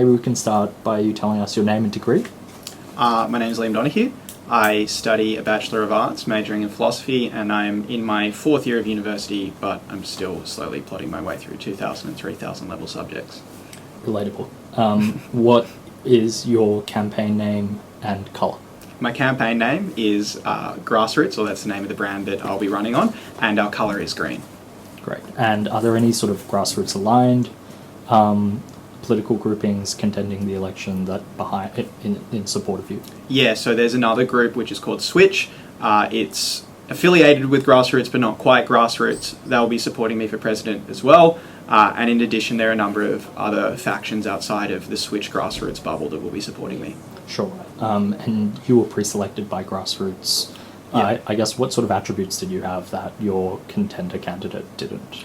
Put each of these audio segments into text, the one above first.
maybe we can start by you telling us your name and degree. My name is Donohoe. I study a Bachelor of Arts, majoring in philosophy, and I'm in my 4th year of university, but I'm still slowly plodding my way through 2,000 and 3,000 level subjects. Relatable. What is your campaign name and colour? My campaign name is Grassroots, or that's the name of the brand that I'll be running on, and our colour is green. Great. And are there any sort of grassroots aligned political groupings contending the election that behind it in support of you? Yeah, so there's another group which is called Switch. It's affiliated with Grassroots, but not quite Grassroots. They'll be supporting me for president as well. And in addition, there are a number of other factions outside of the Switch Grassroots bubble that will be supporting me. Sure. And you were pre-selected by Grassroots. Yeah. I guess what sort of attributes did you have that your contender candidate didn't?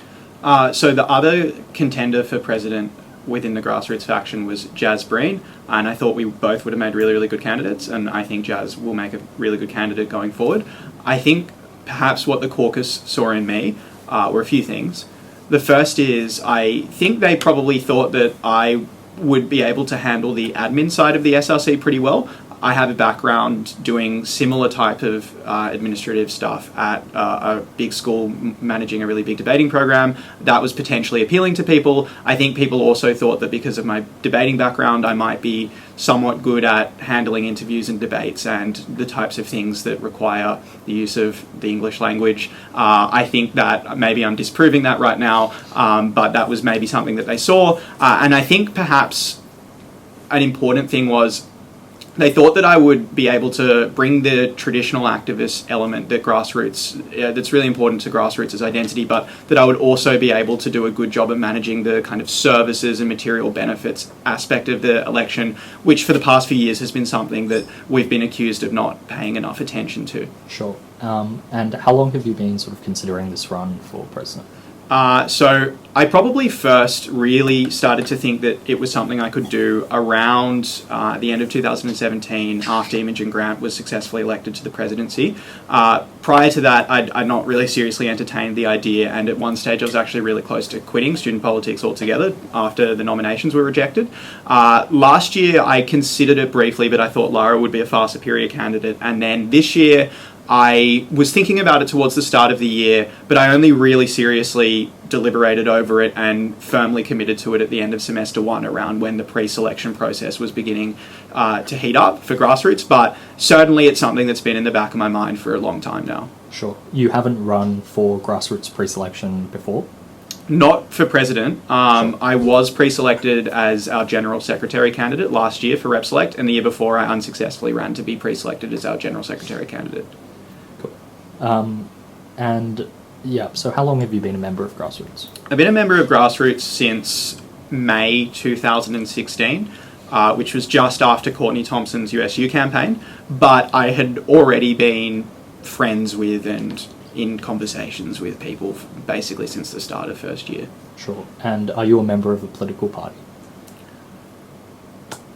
So the other contender for president within the Grassroots faction was Jazz Breen, and I thought we both would have made really, really good candidates, and I think Jazz will make a really good candidate going forward. I think perhaps what the caucus saw in me were a few things. The first is I think they probably thought that I would be able to handle the admin side of the SRC pretty well. I have a background doing similar type of administrative stuff at a big school, managing a really big debating program. That was potentially appealing to people. I think people also thought that because of my debating background, I might be somewhat good at handling interviews and debates and the types of things that require the use of the English language. I think that maybe I'm disproving that right now, but that was maybe something that they saw. And I think perhaps an important thing was they thought that I would be able to bring the traditional activist element that that's really important to Grassroots' identity, but that I would also be able to do a good job of managing the kind of services and material benefits aspect of the election, which for the past few years has been something that we've been accused of not paying enough attention to. Sure. And how long have you been sort of considering this run for president? So I probably first really started to think that it was something I could do around the end of 2017 after Imogen Grant was successfully elected to the presidency. Prior to that, I'd not really seriously entertained the idea, and at one stage I was actually really close to quitting student politics altogether after the nominations were rejected. Last year I considered it briefly, but I thought Lara would be a far superior candidate, and then this year I was thinking about it towards the start of the year, but I only really seriously deliberated over it and firmly committed to it at the end of semester 1, around when the pre-selection process was beginning to heat up for Grassroots. But certainly it's something that's been in the back of my mind for a long time now. Sure. You haven't run for Grassroots pre-selection before? Not for president. Sure. I was pre-selected as our general secretary candidate last year for Rep Select, and the year before I unsuccessfully ran to be pre-selected as our general secretary candidate. And yeah, so how long have you been a member of Grassroots? I've been a member of Grassroots since May 2016, which was just after Courtney Thompson's USU campaign, but I had already been friends with and in conversations with people basically since the start of first year. Sure. And are you a member of a political party?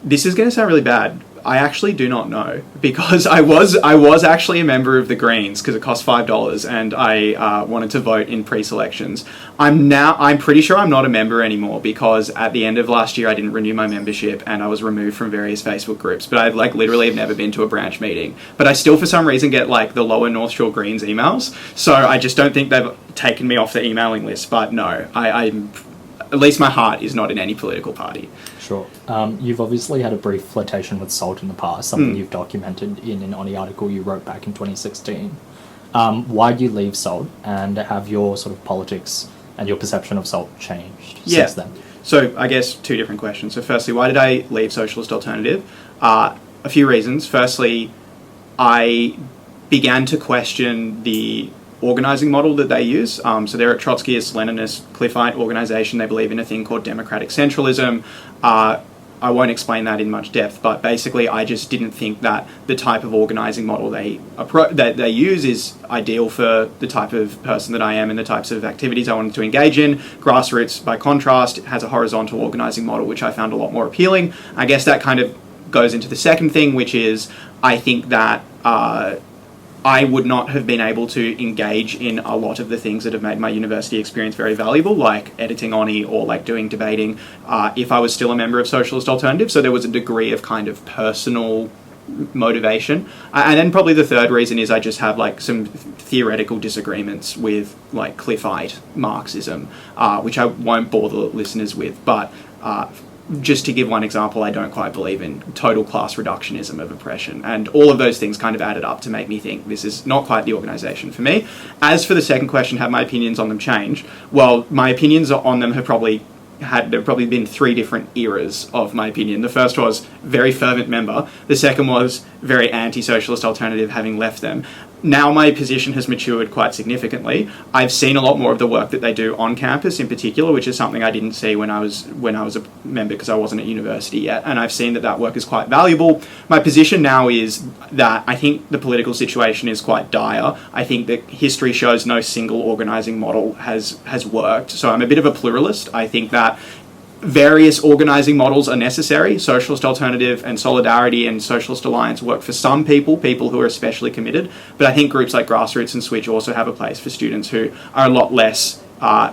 This is going to sound really bad. I actually do not know, because I was actually a member of the Greens because it cost $5 and I wanted to vote in pre-selections. I'm pretty sure I'm not a member anymore, because at the end of last year I didn't renew my membership and I was removed from various Facebook groups, but I literally have never been to a branch meeting. But I still for some reason get the Lower North Shore Greens emails, so I just don't think they've taken me off the emailing list. But no, I'm at least my heart is not in any political party. Sure. You've obviously had a brief flirtation with salt in the past, something you've documented in an Honi article you wrote back in 2016. Why did you leave salt, and have your sort of politics and your perception of salt changed since then? So I guess two different questions. So firstly, why did I leave Socialist Alternative? A few reasons. Firstly, I began to question the organising model that they use. So they're a Trotskyist, Leninist, Cliffite organisation. They believe in a thing called democratic centralism. I won't explain that in much depth, but basically I just didn't think that the type of organising model that they use is ideal for the type of person that I am and the types of activities I wanted to engage in. Grassroots, by contrast, has a horizontal organising model, which I found a lot more appealing. I guess that kind of goes into the second thing, which is I think that I would not have been able to engage in a lot of the things that have made my university experience very valuable, like editing Honi or like doing debating, if I was still a member of Socialist Alternative. So there was a degree of kind of personal motivation. And then probably the third reason is I just have like some theoretical disagreements with like Cliffite Marxism, which I won't bore the listeners with, but just to give one example, I don't quite believe in total class reductionism of oppression. And all of those things kind of added up to make me think this is not quite the organisation for me. As for the second question, have my opinions on them changed? Well, my opinions on them have probably been three different eras of my opinion. The first was very fervent member. The second was very anti-socialist alternative, having left them. Now my position has matured quite significantly. I've seen a lot more of the work that they do on campus in particular, which is something I didn't see when I was a member because I wasn't at university yet, and I've seen that work is quite valuable. My position now is that I think the political situation is quite dire. I think that history shows no single organising model has worked. So I'm a bit of a pluralist. I think that various organising models are necessary. Socialist Alternative and Solidarity and Socialist Alliance work for some people who are especially committed. But I think groups like Grassroots and Switch also have a place for students who are a lot less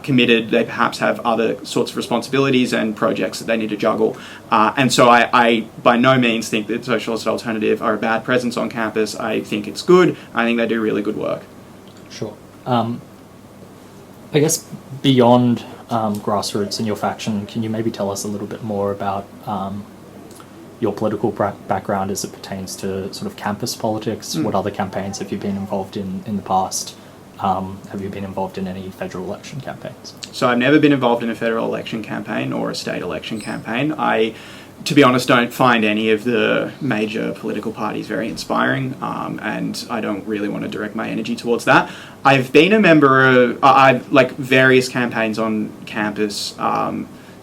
committed. They perhaps have other sorts of responsibilities and projects that they need to juggle. And so I by no means think that Socialist Alternative are a bad presence on campus. I think it's good. I think they do really good work. Sure. I guess beyond Grassroots and your faction, can you maybe tell us a little bit more about your political background as it pertains to sort of campus politics? What other campaigns have you been involved in the past? Have you been involved in any federal election campaigns? So I've never been involved in a federal election campaign or a state election campaign. I, to be honest, don't find any of the major political parties very inspiring, and I don't really want to direct my energy towards that. I've been a member of I've like various campaigns on campus.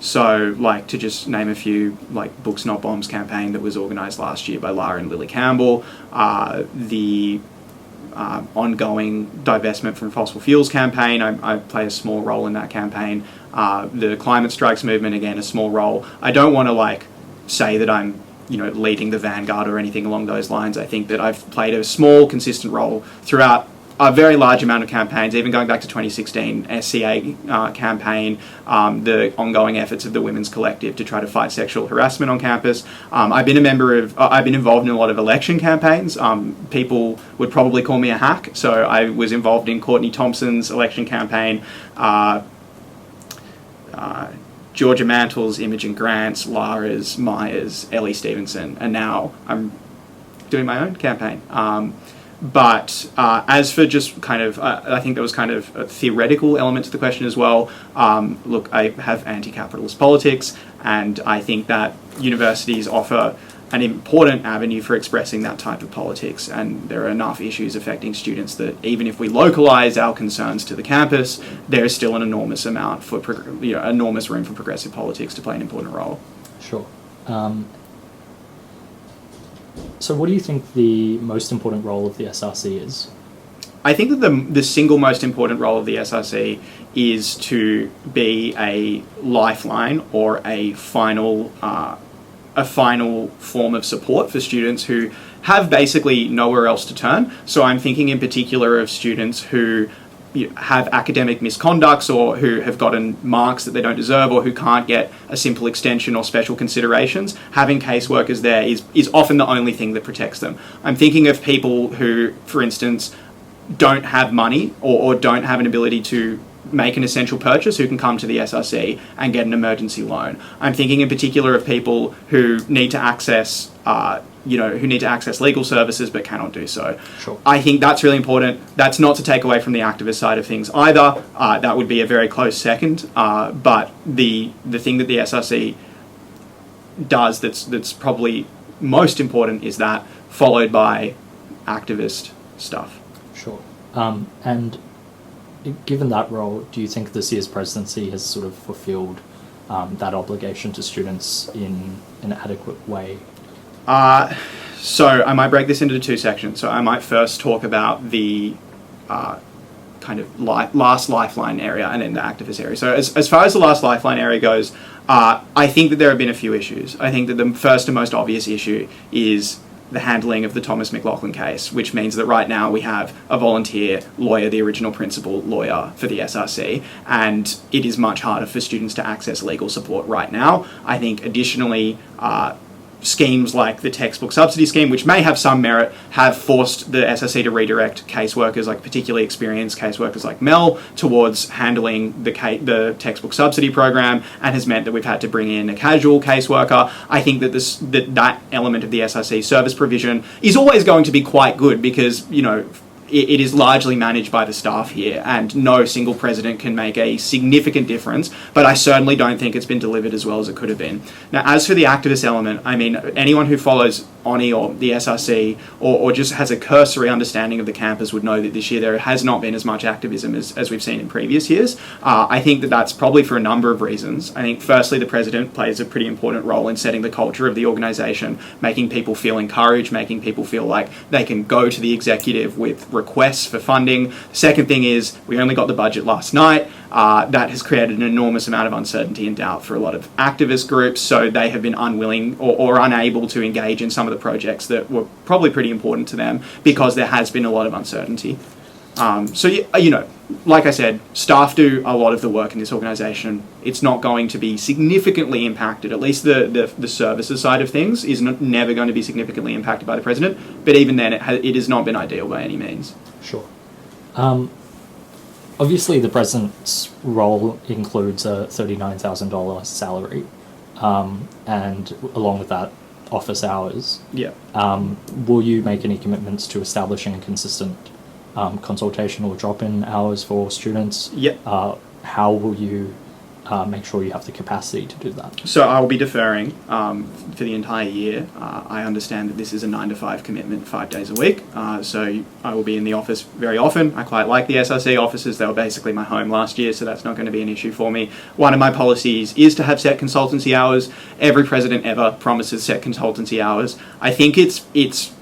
So, like, to just name a few, like Books Not Bombs campaign that was organised last year by Lara and Lily Campbell, the ongoing divestment from fossil fuels campaign, I play a small role in that campaign. The climate strikes movement, again, a small role. I don't want to like say that I'm leading the vanguard or anything along those lines. I think that I've played a small, consistent role throughout a very large amount of campaigns, even going back to 2016, SCA campaign, the ongoing efforts of the Women's Collective to try to fight sexual harassment on campus. I've been involved in a lot of election campaigns. People would probably call me a hack, so I was involved in Courtney Thompson's election campaign, Georgia Mantle's, Imogen Grant's, Lara's, Myers, Ellie Stevenson, and now I'm doing my own campaign. But as for just kind of, I think there was kind of a theoretical element to the question as well. Look, I have anti-capitalist politics, and I think that universities offer an important avenue for expressing that type of politics, and there are enough issues affecting students that even if we localise our concerns to the campus, there is still an enormous amount for enormous room for progressive politics to play an important role. Sure. So what do you think the most important role of the SRC is? I think that the single most important role of the SRC is to be a lifeline or a final form of support for students who have basically nowhere else to turn. So I'm thinking in particular of students who have academic misconducts or who have gotten marks that they don't deserve or who can't get a simple extension or special considerations. Having caseworkers there is often the only thing that protects them. I'm thinking of people who, for instance, don't have money or don't have an ability to make an essential purchase who can come to the SRC and get an emergency loan. I'm thinking in particular of people who need to access legal services but cannot do so. Sure. I think that's really important. That's not to take away from the activist side of things either. That would be a very close second. But the thing that the SRC does that's probably most important is that, followed by activist stuff. Sure. And given that role, do you think this year's presidency has sort of fulfilled that obligation to students in an adequate way? So I might break this into two sections. So I might first talk about the kind of last lifeline area and then the activist area. So as far as the last lifeline area goes, I think that there have been a few issues. I think that the first and most obvious issue is the handling of the Thomas McLaughlin case, which means that right now we have a volunteer lawyer, the original principal lawyer for the SRC, and it is much harder for students to access legal support right now. I think additionally, schemes like the textbook subsidy scheme, which may have some merit, have forced the SRC to redirect caseworkers, like particularly experienced caseworkers like Nell, towards handling the textbook subsidy program, and has meant that we've had to bring in a casual caseworker. I think that that element of the SRC service provision is always going to be quite good because, it is largely managed by the staff here, and no single president can make a significant difference, but I certainly don't think it's been delivered as well as it could have been. Now, as for the activist element, I mean, anyone who follows Honi or the SRC or just has a cursory understanding of the campus would know that this year there has not been as much activism as we've seen in previous years. I think that that's probably for a number of reasons. I think firstly, the president plays a pretty important role in setting the culture of the organisation, making people feel encouraged, making people feel like they can go to the executive with requests for funding. The second thing is we only got the budget last night. That has created an enormous amount of uncertainty and doubt for a lot of activist groups, so they have been unwilling or unable to engage in some of the projects that were probably pretty important to them because there has been a lot of uncertainty. Like I said, staff do a lot of the work in this organisation. It's not going to be significantly impacted, at least the services side of things is never going to be significantly impacted by the president, but even then it has not been ideal by any means. Sure. Obviously, the president's role includes a $39,000 salary, and along with that, office hours. Yeah. Will you make any commitments to establishing a consistent consultation or drop-in hours for students? Yep. How will you make sure you have the capacity to do that? So I will be deferring for the entire year. I understand that this is a 9 to 5 commitment, 5 days a week. So I will be in the office very often. I quite like the SRC offices. They were basically my home last year, so that's not going to be an issue for me. One of my policies is to have set consultancy hours. Every president ever promises set consultancy hours. I think it's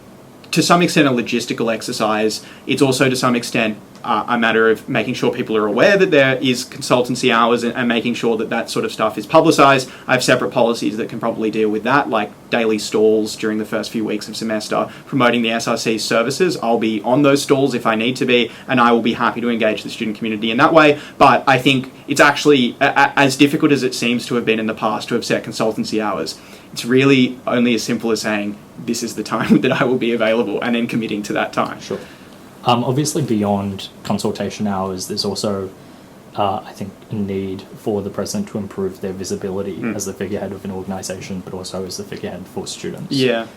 to some extent a logistical exercise. It's also to some extent a matter of making sure people are aware that there is consultancy hours and making sure that sort of stuff is publicised. I have separate policies that can probably deal with that, like daily stalls during the first few weeks of semester, promoting the SRC services. I'll be on those stalls if I need to be, and I will be happy to engage the student community in that way. But I think it's actually, as difficult as it seems to have been in the past to have set consultancy hours, it's really only as simple as saying, this is the time that I will be available, and then committing to that time. Sure. Obviously, beyond consultation hours, there's also, I think, a need for the president to improve their visibility as the figurehead of an organisation, but also as the figurehead for students. Yeah.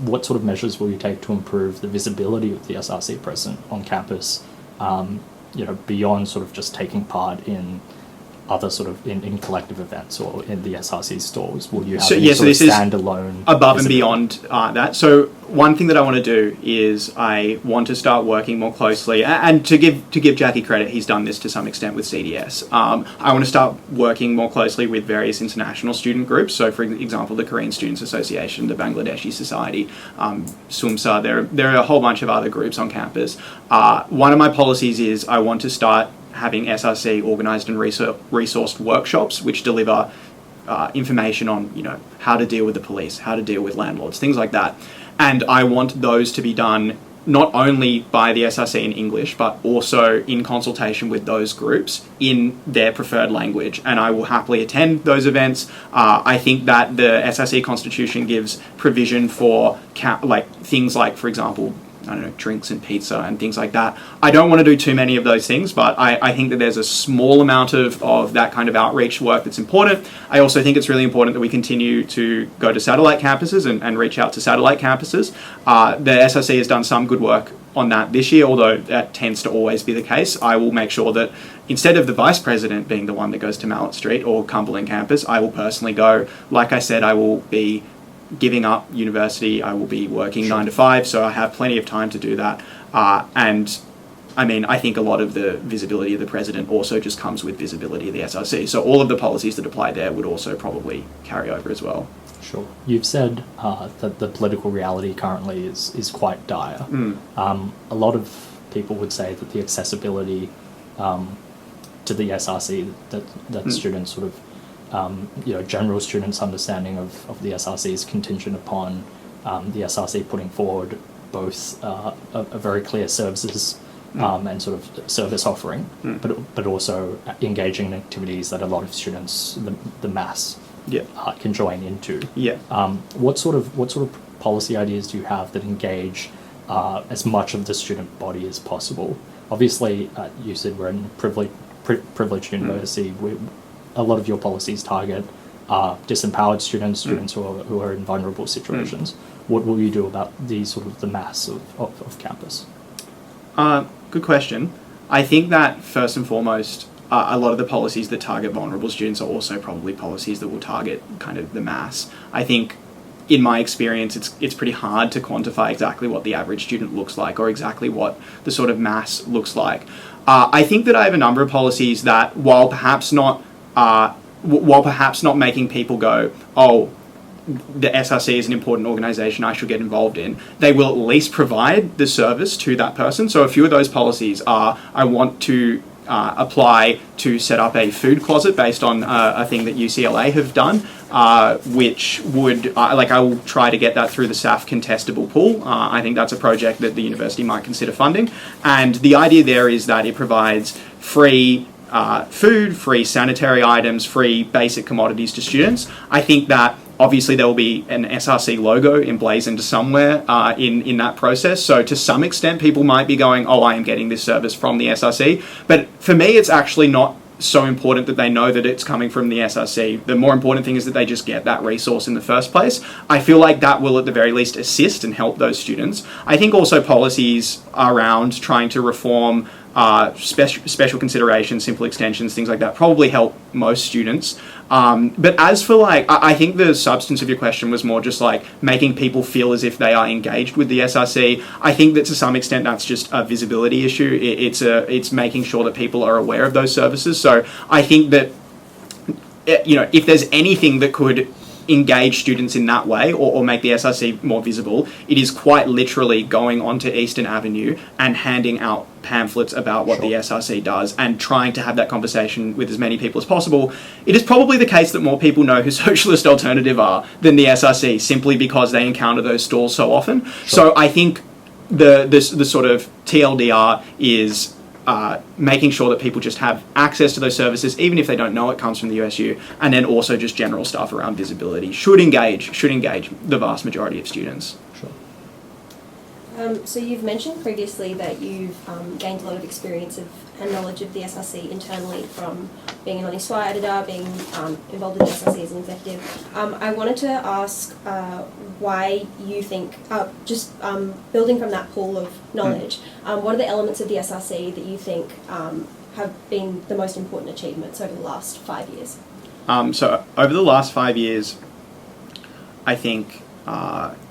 What sort of measures will you take to improve the visibility of the SRC president on campus, beyond sort of just taking part in other sort of in collective events or in the SRC stores? Will you have any sort of standalone above and beyond that? So one thing that I want to do is I want to start working more closely, and to give Jackie credit, he's done this to some extent with CDS. I want to start working more closely with various international student groups. So, for example, the Korean Students Association, the Bangladeshi Society, SUMSA. There are a whole bunch of other groups on campus. One of my policies is I want to start having SRC organised and resourced workshops which deliver information on, how to deal with the police, how to deal with landlords, things like that. And I want those to be done not only by the SRC in English, but also in consultation with those groups in their preferred language. And I will happily attend those events. I think that the SRC Constitution gives provision for things like, for example, drinks and pizza and things like that. I don't want to do too many of those things, but I think that there's a small amount of that kind of outreach work that's important. I also think it's really important that we continue to go to satellite campuses and reach out to satellite campuses. The SRC has done some good work on that this year, although that tends to always be the case. I will make sure that instead of the vice president being the one that goes to Mallet Street or Cumberland campus, I will personally go. Like I said, I will be giving up university. I will be working 9 to 5, so I have plenty of time to do that. And I mean, I think a lot of the visibility of the president also just comes with visibility of the SRC. So all of the policies that apply there would also probably carry over as well. Sure. You've said that the political reality currently is quite dire. A lot of people would say that the accessibility to the SRC that students sort of general students' understanding of the SRC is contingent upon the SRC putting forward both a very clear services and sort of service offering, but also engaging in activities that a lot of students, the mass, can join into. What sort of policy ideas do you have that engage as much of the student body as possible? Obviously, you said we're in a privileged university. A lot of your policies target disempowered students who are in vulnerable situations. What will you do about the mass of campus? Good question. I think that first and foremost, a lot of the policies that target vulnerable students are also probably policies that will target kind of the mass. I think, in my experience, it's pretty hard to quantify exactly what the average student looks like or exactly what the sort of mass looks like. I think that I have a number of policies that, while perhaps not making people go, oh, the SRC is an important organisation I should get involved in, they will at least provide the service to that person. So a few of those policies are, I want to apply to set up a food closet based on a thing that UCLA have done, which would, I will try to get that through the SAF contestable pool. I think that's a project that the university might consider funding. And the idea there is that it provides free food, free sanitary items, free basic commodities to students. I think that obviously there will be an SRC logo emblazoned somewhere in that process. So to some extent, people might be going, oh, I am getting this service from the SRC. But for me, it's actually not so important that they know that it's coming from the SRC. The more important thing is that they just get that resource in the first place. I feel like that will at the very least assist and help those students. I think also policies around trying to reform special considerations, simple extensions, things like that probably help most students. But as for I think the substance of your question was more just making people feel as if they are engaged with the SRC. I think that to some extent that's just a visibility issue. It's making sure that people are aware of those services. So I think that, if there's anything that could engage students in that way or make the SRC more visible, it is quite literally going onto Eastern Avenue and handing out pamphlets about what the SRC does and trying to have that conversation with as many people as possible. It is probably the case that more people know who Socialist Alternative are than the SRC, simply because they encounter those stalls so often. So I think the sort of TLDR is making sure that people just have access to those services, even if they don't know it comes from the USU, and then also just general stuff around visibility should engage the vast majority of students. So you've mentioned previously that you've gained a lot of experience and knowledge of the SRC internally from being an Honi Soit editor, being involved in the SRC as an executive. I wanted to ask why you think, building from that pool of knowledge, what are the elements of the SRC that you think have been the most important achievements over the last 5 years? So over the last 5 years, I think,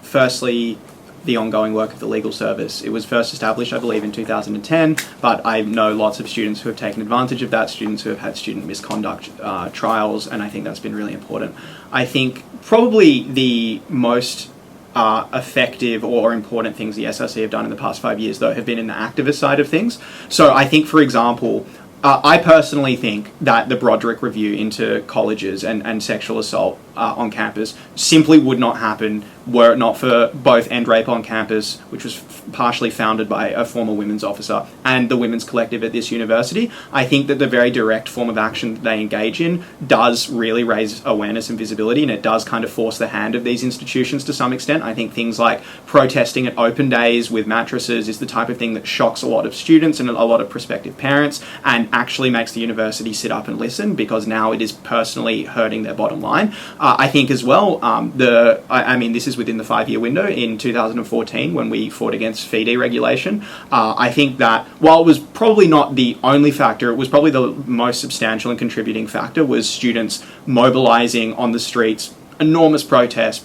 firstly, the ongoing work of the legal service. It was first established, I believe, in 2010, but I know lots of students who have taken advantage of that, students who have had student misconduct trials, and I think that's been really important. I think probably the most effective or important things the SRC have done in the past 5 years, though, have been in the activist side of things. So I think, for example, I personally think that the Broderick review into colleges and sexual assault on campus simply would not happen were it not for both End Rape on Campus, which was partially founded by a former women's officer, and the Women's Collective at this university. I think that the very direct form of action that they engage in does really raise awareness and visibility, and it does kind of force the hand of these institutions to some extent. I think things like protesting at open days with mattresses is the type of thing that shocks a lot of students and a lot of prospective parents, and actually makes the university sit up and listen, because now it is personally hurting their bottom line. I think as well, this is within the 5-year window in 2014 when we fought against fee deregulation. I think that while it was probably not the only factor, it was probably the most substantial and contributing factor, was students mobilizing on the streets, enormous protests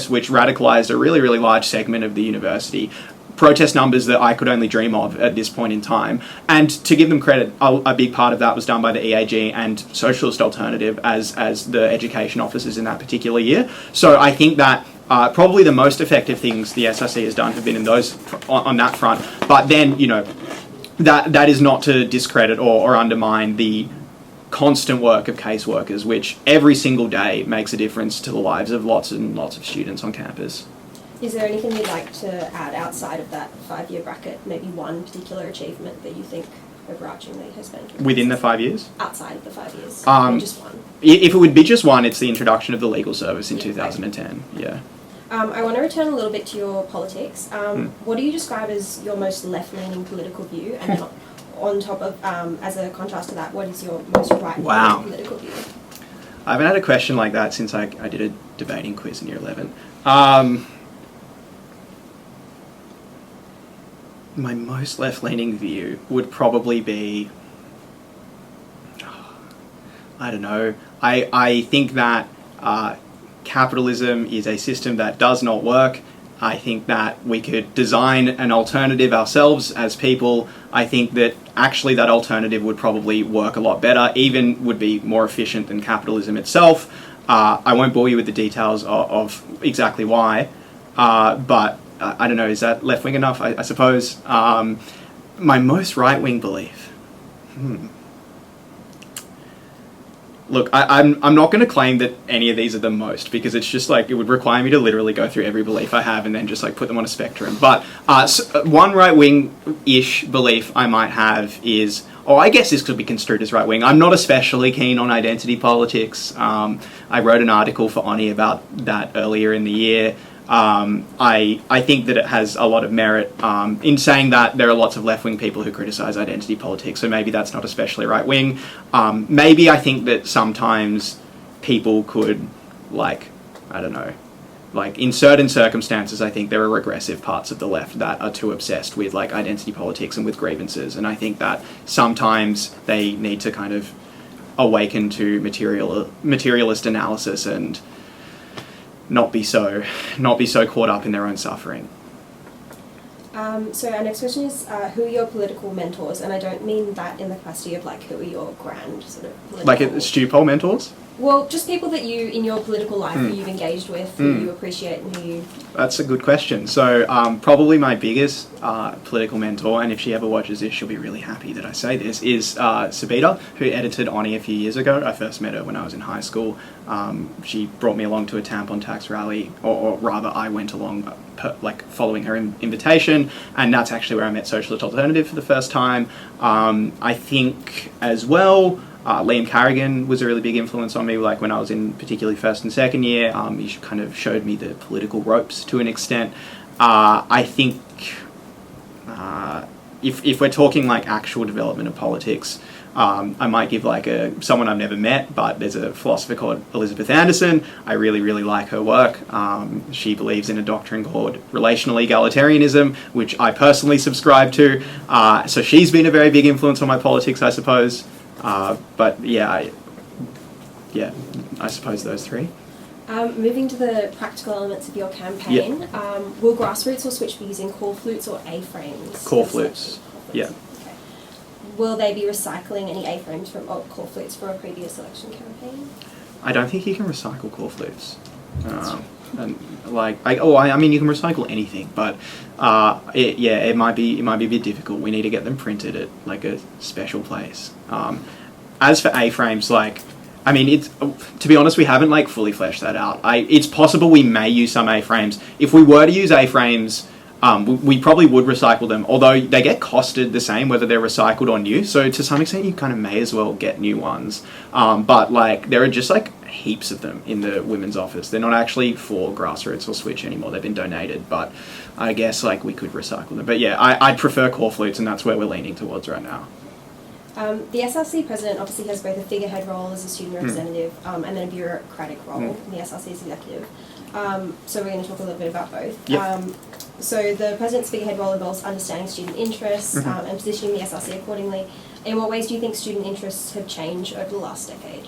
which radicalized a really, really large segment of the university. Protest numbers that I could only dream of at this point in time. And to give them credit, a big part of that was done by the EAG and Socialist Alternative as the education officers in that particular year. So I think that probably the most effective things the SRC has done have been in those on that front. But then, that is not to discredit or undermine the constant work of caseworkers, which every single day makes a difference to the lives of lots and lots of students on campus. Is there anything you'd like to add outside of that 5-year bracket? Maybe one particular achievement that you think overarchingly has been Within the 5 years? outside of the 5 years, or just one. If it would be just one, it's the introduction of the legal service in Yeah, 2010. Yeah. I want to return a little bit to your politics. What do you describe as your most left-leaning political view? And then on top of, as a contrast to that, what is your most right-leaning Wow. political view? I haven't had a question like that since I did a debating quiz in year 11. My most left-leaning view would probably be, I don't know, I think that capitalism is a system that does not work. I think that we could design an alternative ourselves as people. I think that actually that alternative would probably work a lot better, even would be more efficient than capitalism itself. I won't bore you with the details of exactly why, but I don't know, is that left-wing enough? I suppose. My most right-wing belief. Look, I'm not going to claim that any of these are the most, because it's just like, it would require me to literally go through every belief I have and then just like put them on a spectrum. But one right-wing-ish belief I might have is, I guess this could be construed as right-wing. I'm not especially keen on identity politics. I wrote an article for Honi about that earlier in the year. I think that it has a lot of merit. In saying that, there are lots of left-wing people who criticise identity politics, so maybe that's not especially right-wing. Maybe I think that sometimes people could, I don't know, in certain circumstances, I think there are regressive parts of the left that are too obsessed with identity politics and with grievances, and I think that sometimes they need to kind of awaken to materialist analysis and not be so caught up in their own suffering. So our next question is, who are your political mentors? And I don't mean that in the capacity of who are your grand sort of political... Stew poll mentors? Well, just people that you, in your political life, who you've engaged with, who you appreciate and who you... That's a good question. So probably my biggest political mentor, and if she ever watches this, she'll be really happy that I say this, is Sabita, who edited Honi a few years ago. I first met her when I was in high school. She brought me along to a tampon tax rally, or rather I went along following her invitation, and that's actually where I met Socialist Alternative for the first time. I think as well, Liam Carrigan was a really big influence on me, when I was in particularly first and second year. He kind of showed me the political ropes to an extent. I think if we're talking actual development of politics, I might give someone I've never met, but there's a philosopher called Elizabeth Anderson. I really, really like her work. She believes in a doctrine called relational egalitarianism, which I personally subscribe to. So she's been a very big influence on my politics, I suppose. But I suppose those three. Moving to the practical elements of your campaign, will grassroots or switch be using call flutes or A-frames? Call flutes. Yeah. Okay. Will they be recycling any A-frames from call flutes for a previous election campaign? I don't think you can recycle call flutes. And I mean, you can recycle anything, but it might be a bit difficult. We need to get them printed at a special place. As for A-frames, I mean, it's, to be honest, we haven't fully fleshed that out. It's possible we may use some A-frames. If we were to use A-frames, we probably would recycle them, although they get costed the same whether they're recycled or new, so to some extent you kind of may as well get new ones. But there are just heaps of them in the women's office. They're not actually for grassroots or switch anymore, they've been donated, but I guess we could recycle them. But yeah, I'd prefer call flutes, and that's where we're leaning towards right now. The SRC president obviously has both a figurehead role as a student representative and then a bureaucratic role in the SRC's executive. So we're going to talk a little bit about both. Yep. So the president's figurehead role involves understanding student interests and positioning the SRC accordingly. In what ways do you think student interests have changed over the last decade?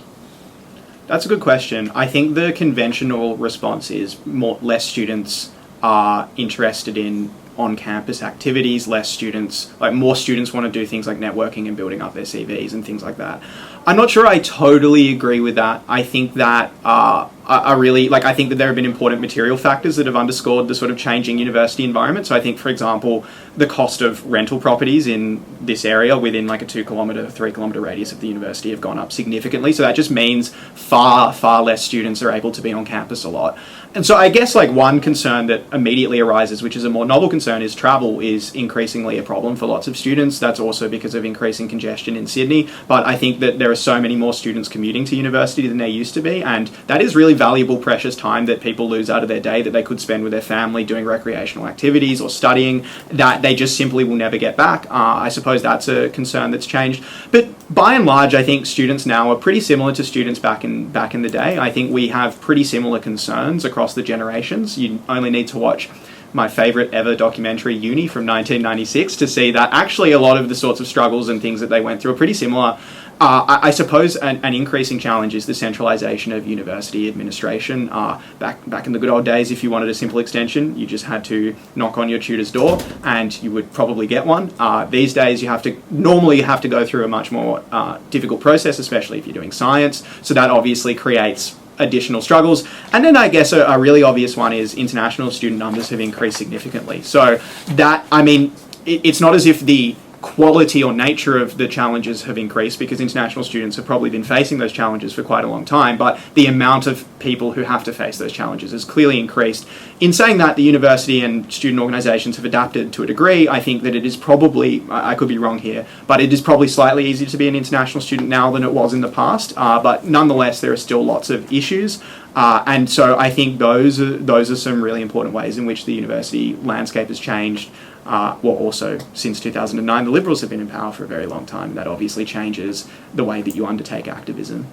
That's a good question. I think the conventional response is less students are interested in on-campus activities, less students, like more students want to do things like networking and building up their CVs and things like that. I'm not sure I totally agree with that. I think that I really, like, I think that there have been important material factors that have underscored the sort of changing university environment. So I think, for example, the cost of rental properties in this area within like a 2 kilometre, 3 kilometre radius of the university have gone up significantly. So that just means far, far less students are able to be on campus a lot. And so I guess like one concern that immediately arises, which is a more novel concern, is travel is increasingly a problem for lots of students. That's also because of increasing congestion in Sydney. But I think that there are so many more students commuting to university than there used to be. And that is really valuable, precious time that people lose out of their day that they could spend with their family doing recreational activities or studying that they just simply will never get back. I suppose that's a concern that's changed. But by and large, I think students now are pretty similar to students back in the day. I think we have pretty similar concerns across the generations. You only need to watch my favourite ever documentary, Uni, from 1996, to see that actually a lot of the sorts of struggles and things that they went through are pretty similar. I suppose an increasing challenge is the centralisation of university administration. Back in the good old days, if you wanted a simple extension, you just had to knock on your tutor's door and you would probably get one. These days, you have to go through a much more difficult process, especially if you're doing science. So that obviously creates additional struggles. And then I guess a really obvious one is international student numbers have increased significantly. So that, I mean, it's not as if the quality or nature of the challenges have increased, because international students have probably been facing those challenges for quite a long time, but the amount of people who have to face those challenges has clearly increased. In saying that, the university and student organisations have adapted to a degree. I think that it is probably, I could be wrong here, but it is probably slightly easier to be an international student now than it was in the past, but nonetheless there are still lots of issues. And so I think those are some really important ways in which the university landscape has changed. Also, since 2009, the Liberals have been in power for a very long time. That obviously changes the way that you undertake activism.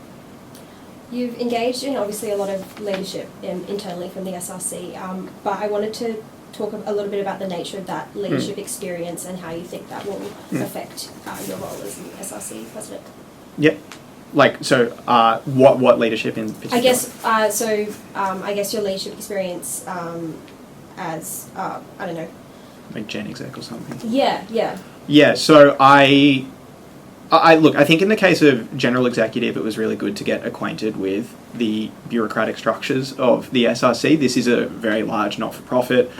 You've engaged in obviously a lot of leadership internally from the SRC, but I wanted to talk a little bit about the nature of that leadership experience and how you think that will affect your role as an SRC president. Yep. Like, so what leadership in particular? I guess your leadership experience as, I don't know. Like Gen Exec or something? Yeah. So I look, I think in the case of General Executive, it was really good to get acquainted with the bureaucratic structures of the SRC. This is a very large not-for-profit.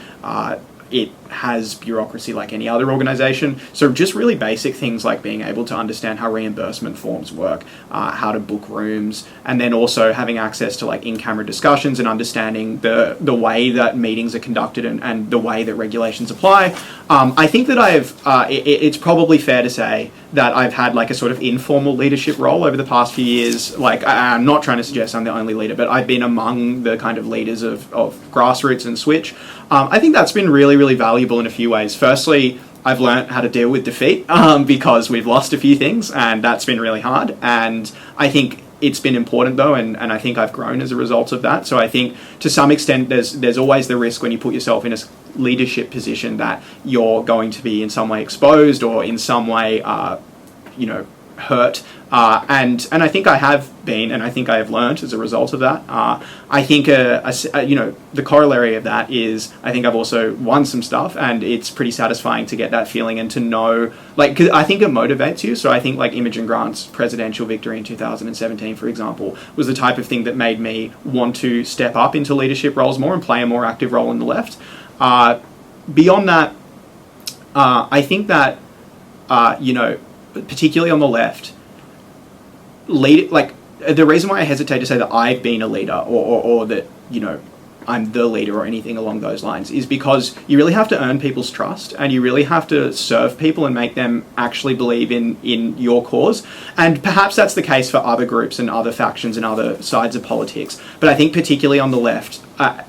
It has bureaucracy like any other organisation. So just really basic things like being able to understand how reimbursement forms work, how to book rooms, and then also having access to like in-camera discussions and understanding the way that meetings are conducted and the way that regulations apply. I think that it's probably fair to say that I've had like a sort of informal leadership role over the past few years. Like, I'm not trying to suggest I'm the only leader, but I've been among the kind of leaders of Grassroots and Switch. I think that's been really, really valuable in a few ways. Firstly, I've learned how to deal with defeat because we've lost a few things, and that's been really hard. And I think it's been important though, and I think I've grown as a result of that. So I think to some extent there's always the risk when you put yourself in a leadership position that you're going to be in some way exposed or in some way hurt. And I think I have been, and I think I have learned as a result of that. I think the corollary of that is I think I've also won some stuff, and it's pretty satisfying to get that feeling and to know, like, 'cause I think it motivates you. So I think like Imogen Grant's presidential victory in 2017, for example, was the type of thing that made me want to step up into leadership roles more and play a more active role in the left. Beyond that, I think that particularly on the left, the reason why I hesitate to say that I've been a leader or that, I'm the leader or anything along those lines is because you really have to earn people's trust, and you really have to serve people and make them actually believe in your cause. And perhaps that's the case for other groups and other factions and other sides of politics. But I think particularly on the left,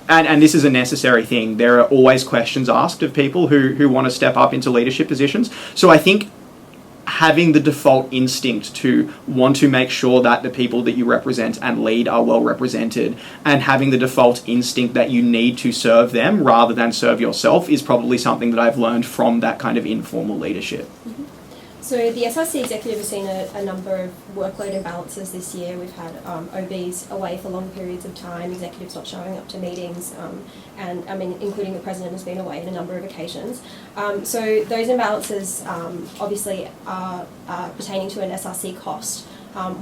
and this is a necessary thing, there are always questions asked of people who want to step up into leadership positions. So I think having the default instinct to want to make sure that the people that you represent and lead are well represented, and having the default instinct that you need to serve them rather than serve yourself, is probably something that I've learned from that kind of informal leadership. Mm-hmm. So the SRC executive has seen a number of workload imbalances this year. We've had OBs away for long periods of time, executives not showing up to meetings, and I mean, including the president has been away on a number of occasions. So those imbalances obviously are pertaining to an SRC cost.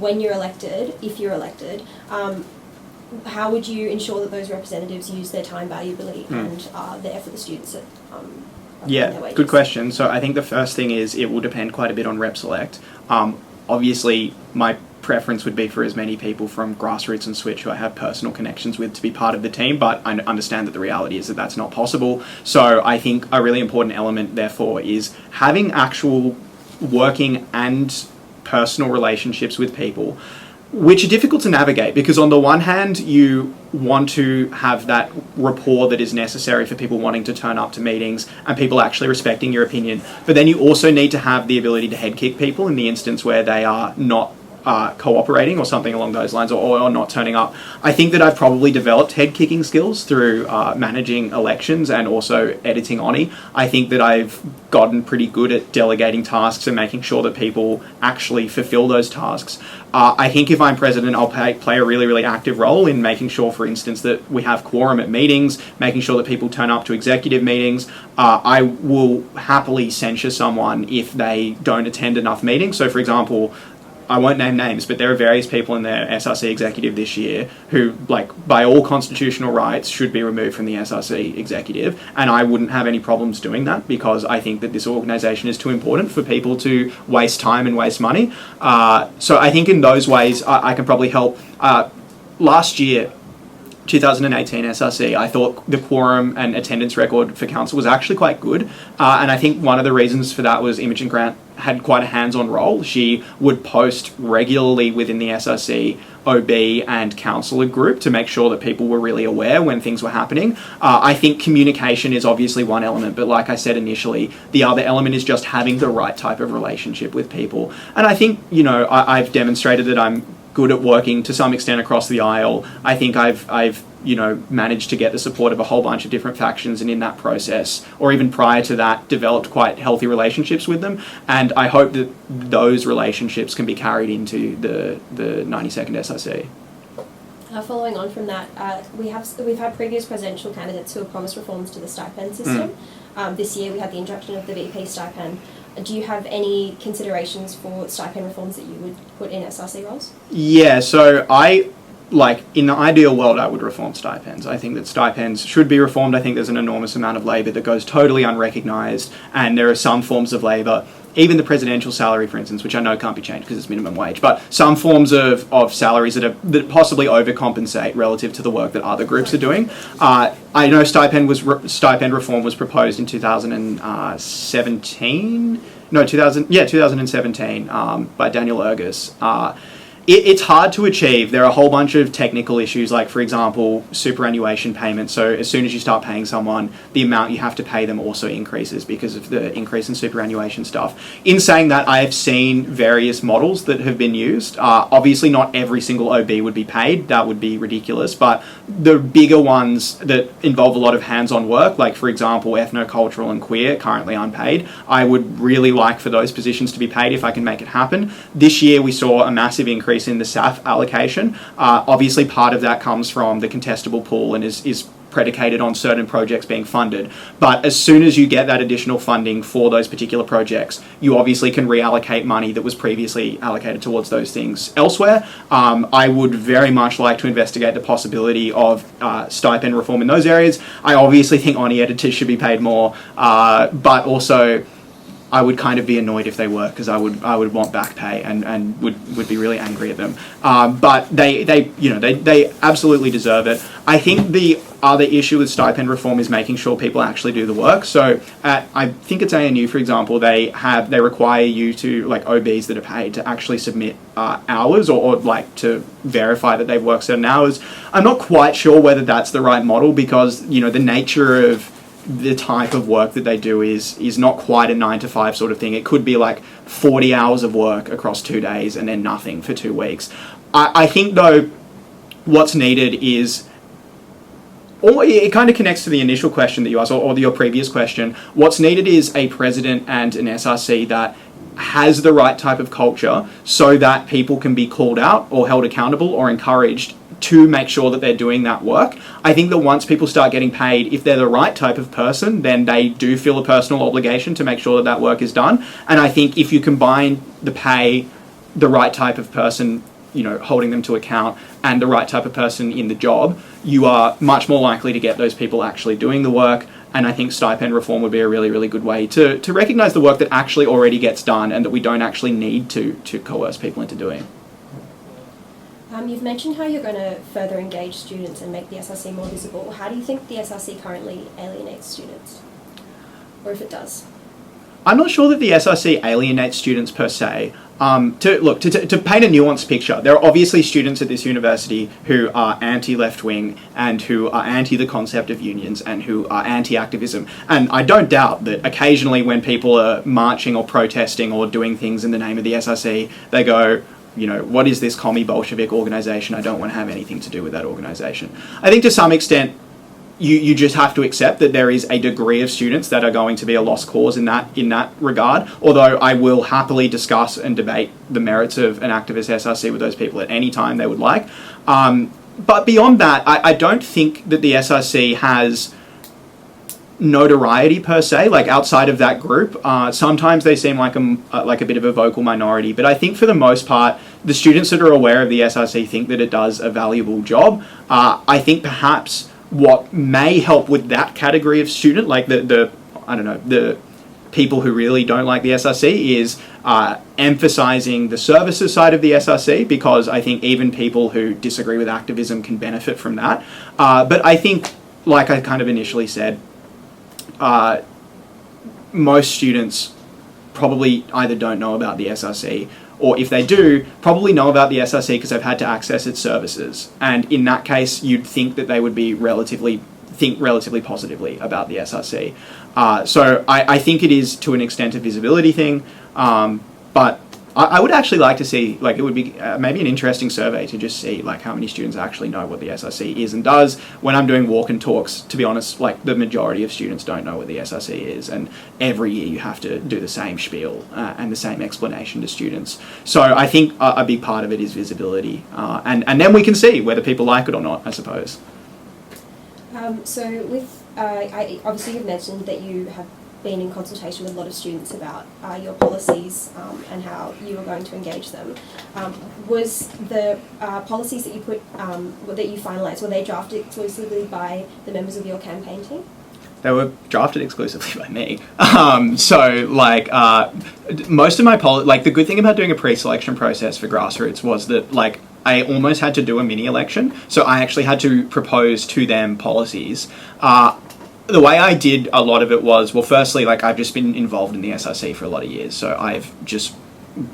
When you're elected, if you're elected, how would you ensure that those representatives use their time valuably and are there for the students at Yeah, good question. So I think the first thing is it will depend quite a bit on rep select. Obviously, my preference would be for as many people from grassroots and Switch who I have personal connections with to be part of the team, but I understand that the reality is that that's not possible. So I think a really important element, therefore, is having actual working and personal relationships with people, which are difficult to navigate because on the one hand, you want to have that rapport that is necessary for people wanting to turn up to meetings and people actually respecting your opinion. But then you also need to have the ability to head kick people in the instance where they are not cooperating or something along those lines or not turning up. I think that I've probably developed head kicking skills through managing elections and also editing Honi. I think that I've gotten pretty good at delegating tasks and making sure that people actually fulfill those tasks. I think if I'm president, I'll play a really, really active role in making sure, for instance, that we have quorum at meetings, making sure that people turn up to executive meetings. I will happily censure someone if they don't attend enough meetings. So, for example, I won't name names, but there are various people in their SRC executive this year who, like, by all constitutional rights, should be removed from the SRC executive, and I wouldn't have any problems doing that because I think that this organisation is too important for people to waste time and waste money. So I think in those ways I can probably help. Last year, 2018 SRC, I thought the quorum and attendance record for council was actually quite good, and I think one of the reasons for that was Imogen Grant had quite a hands-on role. She would post regularly within the SRC OB and councillor group to make sure that people were really aware when things were happening. I think communication is obviously one element, but like I said initially, the other element is just having the right type of relationship with people. And I think, you know, I've demonstrated that I'm good at working to some extent across the aisle. I think I've you know, managed to get the support of a whole bunch of different factions, and in that process, or even prior to that, developed quite healthy relationships with them. And I hope that those relationships can be carried into the 92nd SRC. Following on from that, we've had previous presidential candidates who have promised reforms to the stipend system. This year we had the introduction of the VP stipend. Do you have any considerations for stipend reforms that you would put in SRC roles? Yeah, so in the ideal world, I would reform stipends. I think that stipends should be reformed. I think there's an enormous amount of labour that goes totally unrecognised, and there are some forms of labour, even the presidential salary, for instance, which I know can't be changed because it's minimum wage, but some forms of salaries that possibly overcompensate relative to the work that other groups are doing. I know stipend reform was proposed in 2017 by Daniel Ergis. It's hard to achieve. There are a whole bunch of technical issues, like, for example, superannuation payments. So as soon as you start paying someone, the amount you have to pay them also increases because of the increase in superannuation stuff. In saying that, I have seen various models that have been used. Obviously, not every single OB would be paid. That would be ridiculous. But the bigger ones that involve a lot of hands-on work, like, for example, ethno-cultural and queer, currently unpaid, I would really like for those positions to be paid if I can make it happen. This year, we saw a massive increase in the SAF allocation. Obviously, part of that comes from the contestable pool and is predicated on certain projects being funded. But as soon as you get that additional funding for those particular projects, you obviously can reallocate money that was previously allocated towards those things elsewhere. I would very much like to investigate the possibility of stipend reform in those areas. I obviously think Honi editors should be paid more, but also I would kind of be annoyed if they were, because I would want back pay and would be really angry at them. But they absolutely deserve it. I think the other issue with stipend reform is making sure people actually do the work. So I think it's ANU, for example, they require you to, like, OBs that are paid to actually submit hours or like to verify that they've worked certain hours. I'm not quite sure whether that's the right model because, you know, the nature of the type of work that they do is not quite a 9-to-5 sort of thing. It could be like 40 hours of work across 2 days and then nothing for 2 weeks. I think, though, what's needed is, or it kind of connects to the initial question that you asked, or your previous question. What's needed is a president and an SRC that has the right type of culture so that people can be called out or held accountable or encouraged to make sure that they're doing that work. I think that once people start getting paid, if they're the right type of person, then they do feel a personal obligation to make sure that that work is done. And I think if you combine the pay, the right type of person, you know, holding them to account, and the right type of person in the job, you are much more likely to get those people actually doing the work. And I think stipend reform would be a really, really good way to recognise the work that actually already gets done and that we don't actually need to coerce people into doing. You've mentioned how you're going to further engage students and make the SRC more visible. How do you think the SRC currently alienates students? Or if it does? I'm not sure that the SRC alienates students per se. To paint a nuanced picture, there are obviously students at this university who are anti-left wing and who are anti the concept of unions and who are anti-activism. And I don't doubt that occasionally when people are marching or protesting or doing things in the name of the SRC, they go, you know, what is this commie Bolshevik organisation? I don't want to have anything to do with that organisation. I think to some extent, you just have to accept that there is a degree of students that are going to be a lost cause in that regard, although I will happily discuss and debate the merits of an activist SRC with those people at any time they would like. But beyond that, I don't think that the SRC has notoriety per se, like outside of that group. Sometimes they seem like a bit of a vocal minority, but I think for the most part, the students that are aware of the SRC think that it does a valuable job. I think perhaps what may help with that category of student, like the people who really don't like the SRC, is emphasising the services side of the SRC, because I think even people who disagree with activism can benefit from that. But I think, like I kind of initially said, most students probably either don't know about the SRC, or if they do, probably know about the SRC because they've had to access its services. And in that case, you'd think that they would be relatively positively about the SRC. So I think it is to an extent a visibility thing, but I would actually like to see, like, it would be maybe an interesting survey to just see, like, how many students actually know what the SRC is and does. When I'm doing walk and talks, to be honest, like, the majority of students don't know what the SRC is, and every year you have to do the same spiel and the same explanation to students. So I think a big part of it is visibility, and then we can see whether people like it or not, I suppose. So with, obviously you've mentioned that you have been in consultation with a lot of students about your policies and how you were going to engage them. Was the policies that you that you finalised, were they drafted exclusively by the members of your campaign team? They were drafted exclusively by me. Most of my the good thing about doing a pre-selection process for grassroots was that, like, I almost had to do a mini election. So I actually had to propose to them policies. The way I did a lot of it was, well, firstly, like, I've just been involved in the SRC for a lot of years, so I've just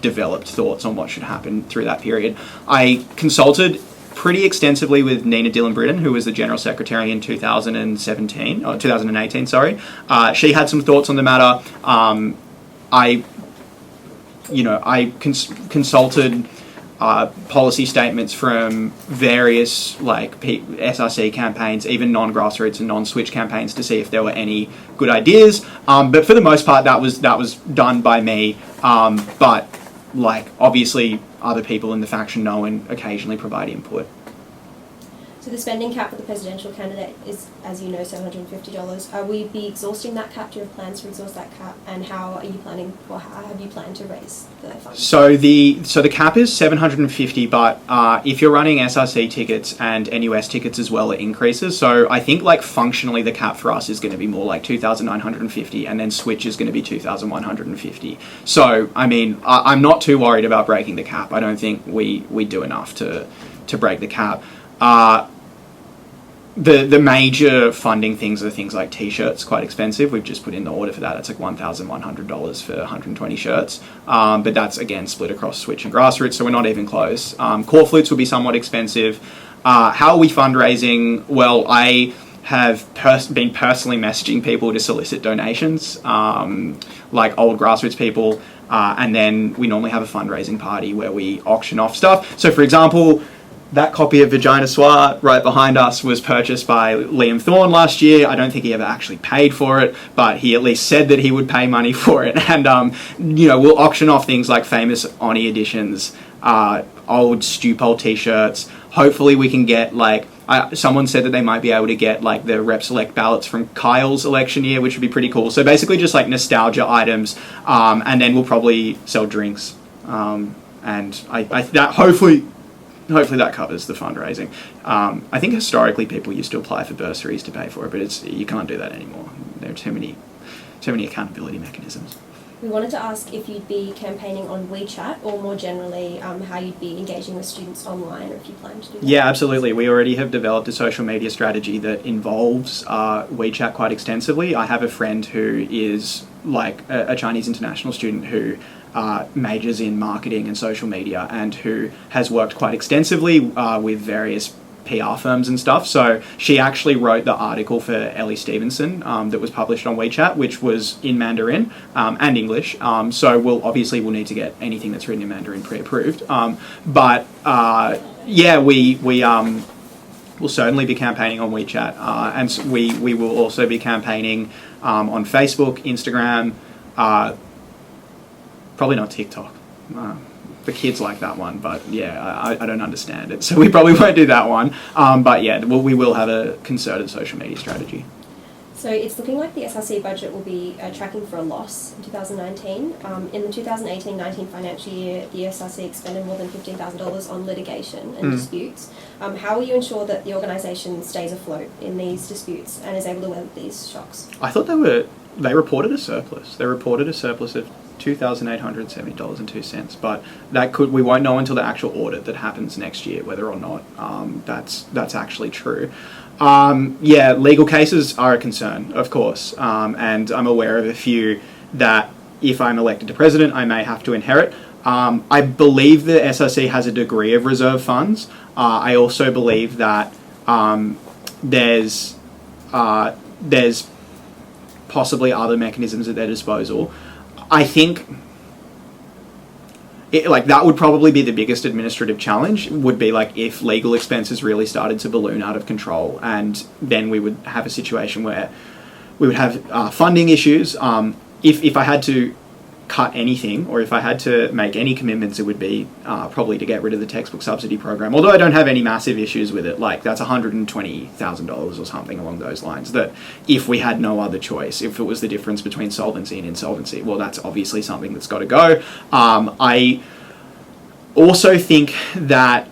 developed thoughts on what should happen through that period. I consulted pretty extensively with Nina Dillon-Britton, who was the General Secretary in 2018, sorry. She had some thoughts on the matter. I consulted policy statements from various, like, SRC campaigns, even non-grassroots and non-switch campaigns, to see if there were any good ideas. But for the most part, that was done by me. But, like, obviously other people in the faction know and occasionally provide input. So the spending cap for the presidential candidate is, as you know, $750. Will you be exhausting that cap? Do you have plans to exhaust that cap? And how are you planning, or how have you planned to raise the funds? So the cap is $750, but if you're running SRC tickets and NUS tickets as well, it increases. So I think, like, functionally the cap for us is going to be more like $2,950, and then switch is going to be $2,150. So, I mean, I'm not too worried about breaking the cap. I don't think we do enough to break the cap. The major funding things are things like t-shirts, quite expensive. We've just put in the order for that. It's like $1,100 for 120 shirts. But that's, again, split across switch and grassroots, so we're not even close. Core flutes will be somewhat expensive. How are we fundraising? Well, I have been personally messaging people to solicit donations, like old grassroots people. And then we normally have a fundraising party where we auction off stuff. So, for example, that copy of Honi Soit right behind us was purchased by Liam Thorne last year. I don't think he ever actually paid for it, but he at least said that he would pay money for it. And, we'll auction off things like famous Honi editions, old Stupol t-shirts. Hopefully we can get, someone said that they might be able to get, the Rep Select ballots from Kyle's election year, which would be pretty cool. So basically just, nostalgia items, and then we'll probably sell drinks. And that hopefully that covers the fundraising. I think historically people used to apply for bursaries to pay for it, but you can't do that anymore. There are too many accountability mechanisms. We wanted to ask if you'd be campaigning on Wechat, or more generally, how you'd be engaging with students online, or if you plan to do that. Yeah, absolutely. We already have developed a social media strategy that involves Wechat quite extensively. I have a friend who is a Chinese international student who majors in marketing and social media, and who has worked quite extensively with various PR firms and stuff. So she actually wrote the article for Ellie Stevenson that was published on Wechat, which was in Mandarin and English. So we'll need to get anything that's written in Mandarin pre-approved. We'll certainly be campaigning on Wechat, and we will also be campaigning on Facebook, Instagram. Probably not TikTok. The kids like that one, but I don't understand it, so we probably won't do that one. We will have a concerted social media strategy. So it's looking like the SRC budget will be tracking for a loss in 2019. In the 2018-19 financial year, the SRC expended more than $15,000 on litigation and disputes. How will you ensure that the organisation stays afloat in these disputes and is able to weather these shocks? I thought they reported a surplus. They reported a surplus of $2,870.02, but we won't know until the actual audit that happens next year whether or not that's actually true. Legal cases are a concern, of course, and I'm aware of a few that if I'm elected to president I may have to inherit. I believe the SRC has a degree of reserve funds. I also believe that there's possibly other mechanisms at their disposal. I think that would probably be the biggest administrative challenge, would be if legal expenses really started to balloon out of control, and then we would have a situation where we would have funding issues. If I had to cut anything, or if I had to make any commitments, it would be probably to get rid of the textbook subsidy program, although I don't have any massive issues with it. That's $120,000 or something along those lines, that if we had no other choice, if it was the difference between solvency and insolvency, well, that's obviously something that's got to go. I also think that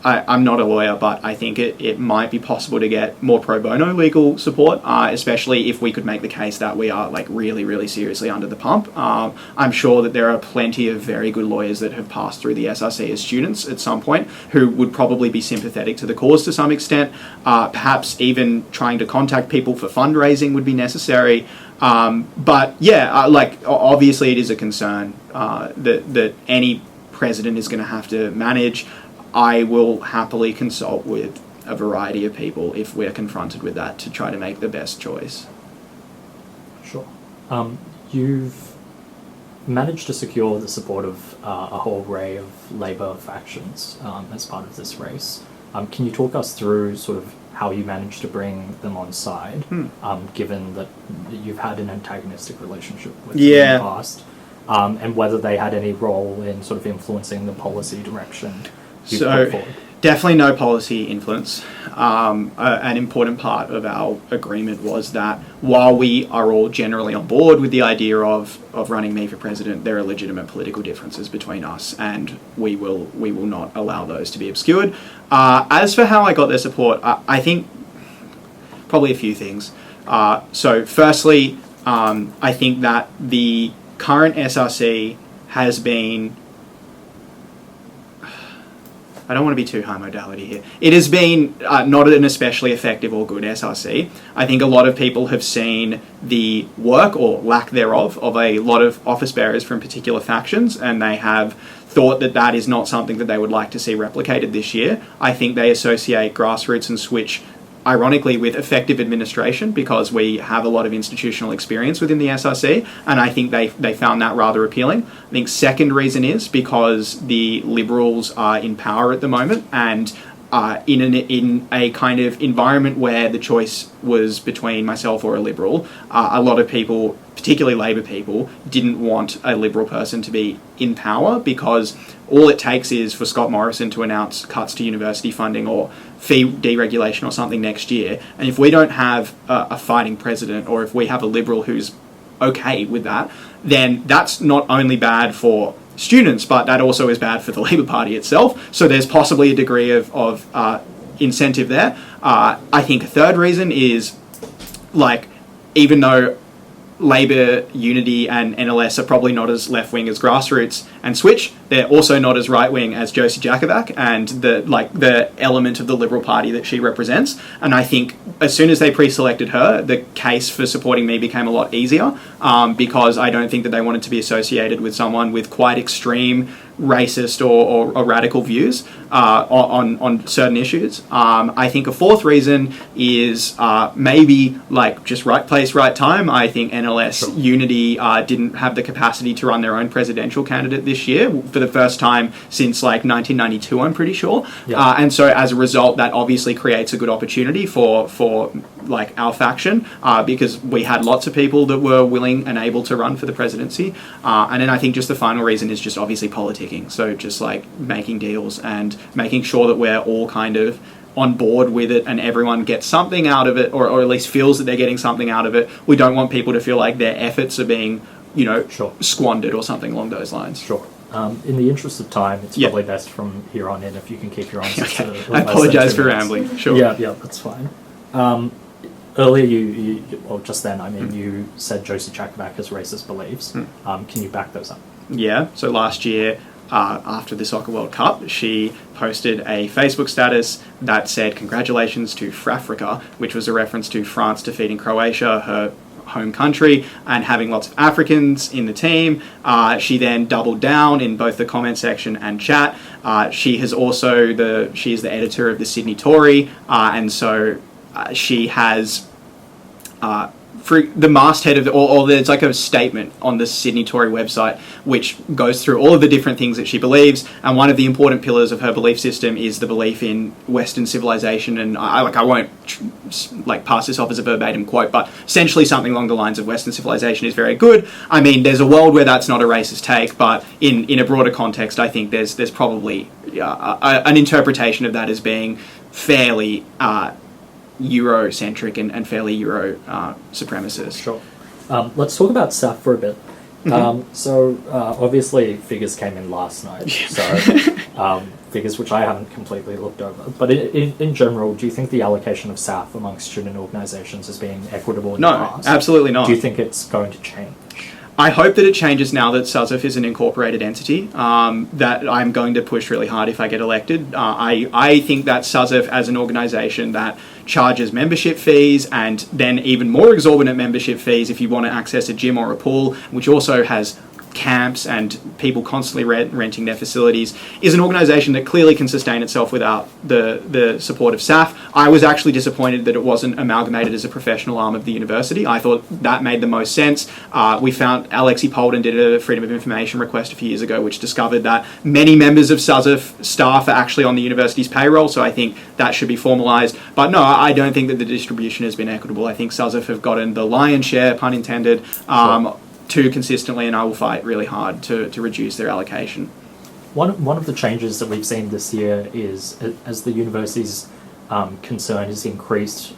I'm not a lawyer, but I think it might be possible to get more pro bono legal support, especially if we could make the case that we are really, really seriously under the pump. I'm sure that there are plenty of very good lawyers that have passed through the SRC as students at some point who would probably be sympathetic to the cause to some extent. Perhaps even trying to contact people for fundraising would be necessary. Obviously it is a concern that any president is going to have to manage. I will happily consult with a variety of people if we're confronted with that to try to make the best choice. Sure. You've managed to secure the support of a whole array of Labour factions as part of this race. Can you talk us through sort of how you managed to bring them on side, given that you've had an antagonistic relationship with them in the past, and whether they had any role in sort of influencing the policy direction? So, definitely no policy influence. An important part of our agreement was that while we are all generally on board with the idea of running me for president, there are legitimate political differences between us, and we will not allow those to be obscured. As for how I got their support, I think probably a few things. So firstly, I think that the current SRC has been... I don't want to be too high modality here. It has been not an especially effective or good SRC. I think a lot of people have seen the work, or lack thereof, of a lot of office bearers from particular factions, and they have thought that that is not something that they would like to see replicated this year. I think they associate Grassroots and Switch ironically, with effective administration, because we have a lot of institutional experience within the SRC, and I think they found that rather appealing. I think second reason is because the Liberals are in power at the moment, and in a kind of environment where the choice was between myself or a Liberal, a lot of people, particularly Labor people, didn't want a Liberal person to be in power, because all it takes is for Scott Morrison to announce cuts to university funding or fee deregulation or something next year, and if we don't have a fighting president, or if we have a Liberal who's okay with that, then that's not only bad for students, but that also is bad for the Labor Party itself. So there's possibly a degree of incentive there. I think a third reason is, like, even though Labor, Unity and NLS are probably not as left-wing as Grassroots and Switch, they're also not as right-wing as Josie Jakovac and the element of the Liberal Party that she represents. And I think as soon as they pre-selected her, the case for supporting me became a lot easier, because I don't think that they wanted to be associated with someone with quite extreme racist or radical views on certain issues. I think a fourth reason is maybe like just right place, right time. I think NLS Sure. Unity didn't have the capacity to run their own presidential candidate this year for the first time since like 1992, I'm pretty sure. Yeah. And so as a result, that obviously creates a good opportunity for like our faction, because we had lots of people that were willing and able to run for the presidency. And then I think just the final reason is just obviously politicking. So just like making deals and making sure that we're all kind of on board with it and everyone gets something out of it, or at least feels that they're getting something out of it. We don't want people to feel like their efforts are being, Sure. squandered or something along those lines. Sure. In the interest of time, it's Yeah. probably best from here on in if you can keep your answers Okay. to I less than apologise 2 for minutes. rambling. Sure. Yeah, that's fine. Earlier, well, just then, you said Josie Jakovac has racist beliefs. Can you back those up? Yeah, so last year, after the Soccer World Cup, she posted a Facebook status that said, "Congratulations to Frafrica," which was a reference to France defeating Croatia, her home country, and having lots of Africans in the team. She then doubled down in both the comment section and chat. She is the editor of the Sydney Tory, and so she has for the masthead of or there's like a statement on the Sydney Tory website which goes through all of the different things that she believes, and one of the important pillars of her belief system is the belief in Western civilization. And I won't pass this off as a verbatim quote, but essentially something along the lines of Western civilization is very good. I mean, there's a world where that's not a racist take, but in a broader context, I think there's probably an interpretation of that as being fairly Eurocentric and fairly Euro supremacist. Sure. Let's talk about SAF for a bit. So obviously figures came in last night, so figures which I haven't completely looked over. But in general, do you think the allocation of SAF amongst student organisations is being equitable in the No, past? absolutely not. Do you think it's going to change? I hope that it changes now that SUZF is an incorporated entity, that I'm going to push really hard if I get elected. I think that SUZF as an organisation that charges membership fees and then even more exorbitant membership fees if you want to access a gym or a pool, which also has camps and people constantly renting their facilities, is an organisation that clearly can sustain itself without the support of SAF. I was actually disappointed that it wasn't amalgamated as a professional arm of the university. I thought that made the most sense. We found Alexi Polden did a Freedom of Information request a few years ago which discovered that many members of SUZF staff are actually on the university's payroll, so I think that should be formalised. But no, I don't think that the distribution has been equitable. I think SUZF have gotten the lion's share, pun intended, too consistently, and I will fight really hard to reduce their allocation. One of the changes that we've seen this year is as the university's concern has increased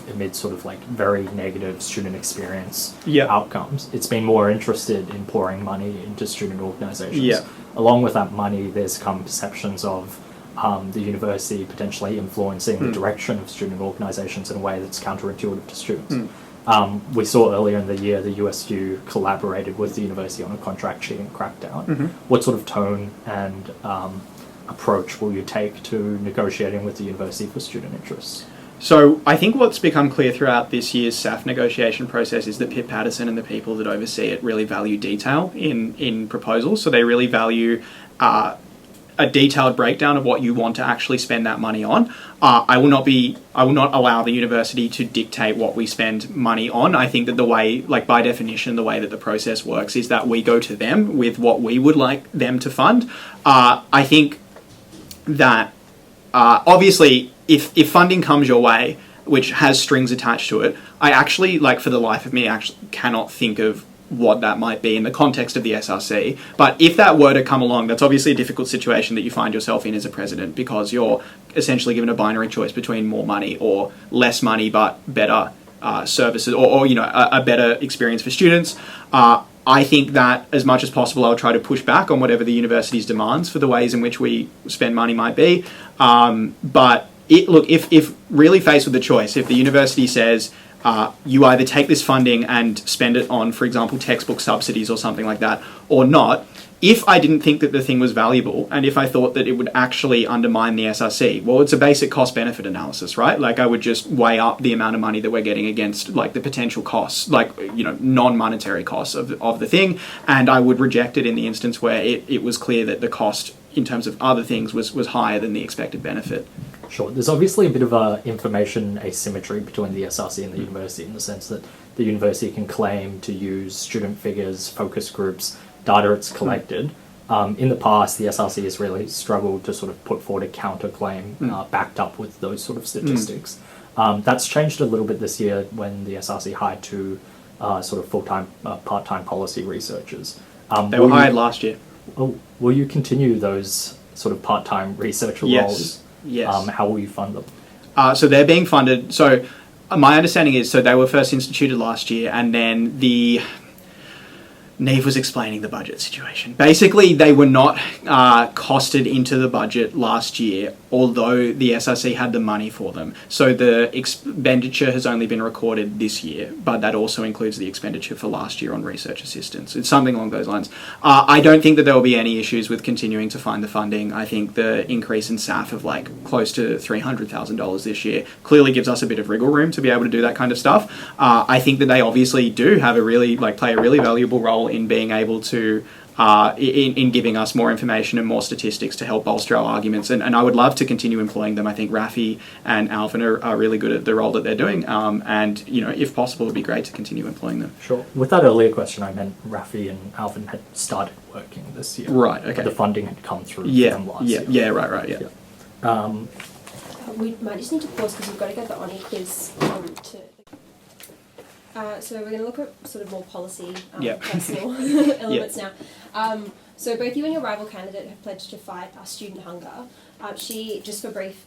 amid sort of like very negative student experience outcomes. It's been more interested in pouring money into student organisations. Yeah. Along with that money, there's come perceptions of the university potentially influencing the direction of student organisations in a way that's counterintuitive to students. We saw earlier in the year the USU collaborated with the university on a contract cheating crackdown. What sort of tone and approach will you take to negotiating with the university for student interests? So I think what's become clear throughout this year's SAF negotiation process is that Pip Patterson and the people that oversee it really value detail in proposals. So they really value a detailed breakdown of what you want to actually spend that money on. I will not allow the university to dictate what we spend money on. I think that the way, like by definition, the way that the process works is that we go to them with what we would like them to fund. I think that obviously if funding comes your way, which has strings attached to it, I actually, like for the life of me, actually cannot think of what that might be in the context of the SRC. But if that were to come along, that's obviously a difficult situation that you find yourself in as a president, because you're essentially given a binary choice between more money or less money but better services, or a better experience for students. I think that as much as possible, I'll try to push back on whatever the university's demands for the ways in which we spend money might be. But if really faced with the choice, if the university says, you either take this funding and spend it on, for example, textbook subsidies or something like that, or not. If I didn't think that the thing was valuable, and if I thought that it would actually undermine the SRC, well, it's a basic cost-benefit analysis, right? Like, I would just weigh up the amount of money that we're getting against, like, the potential costs, like, non-monetary costs of the thing, and I would reject it in the instance where it was clear that the cost, in terms of other things, was higher than the expected benefit. Sure. There's obviously a bit of a information asymmetry between the SRC and the university, in the sense that the university can claim to use student figures, focus groups, data it's collected. In the past, the SRC has really struggled to sort of put forward a counterclaim backed up with those sort of statistics. That's changed a little bit this year when the SRC hired two sort of full-time, part-time policy researchers. They were hired last year. Will you continue those sort of part-time researcher roles? Yes. How will you fund them? So they're being funded. So my understanding is, so they were first instituted last year, and then Neve was explaining the budget situation. Basically, they were not costed into the budget last year, although the SRC had the money for them. So the expenditure has only been recorded this year, but that also includes the expenditure for last year on research assistance. It's something along those lines. I don't think that there will be any issues with continuing to find the funding. I think the increase in SAF of like close to $300,000 this year clearly gives us a bit of wriggle room to be able to do that kind of stuff. I think that they obviously do have play a really valuable role in being able to in giving us more information and more statistics to help bolster our arguments, and I would love to continue employing them. I think Rafi and Alvin are really good at the role that they're doing, and if possible, it would be great to continue employing them. Sure. With that earlier question, I meant Rafi and Alvin had started working this year. Right. Okay. But the funding had come through for them last year. Yeah. Right. Yeah. We might just need to pause because we've got to get the Oni quiz so we're going to look at sort of more policy, personal elements now. So both you and your rival candidate have pledged to fight student hunger. She, just to brief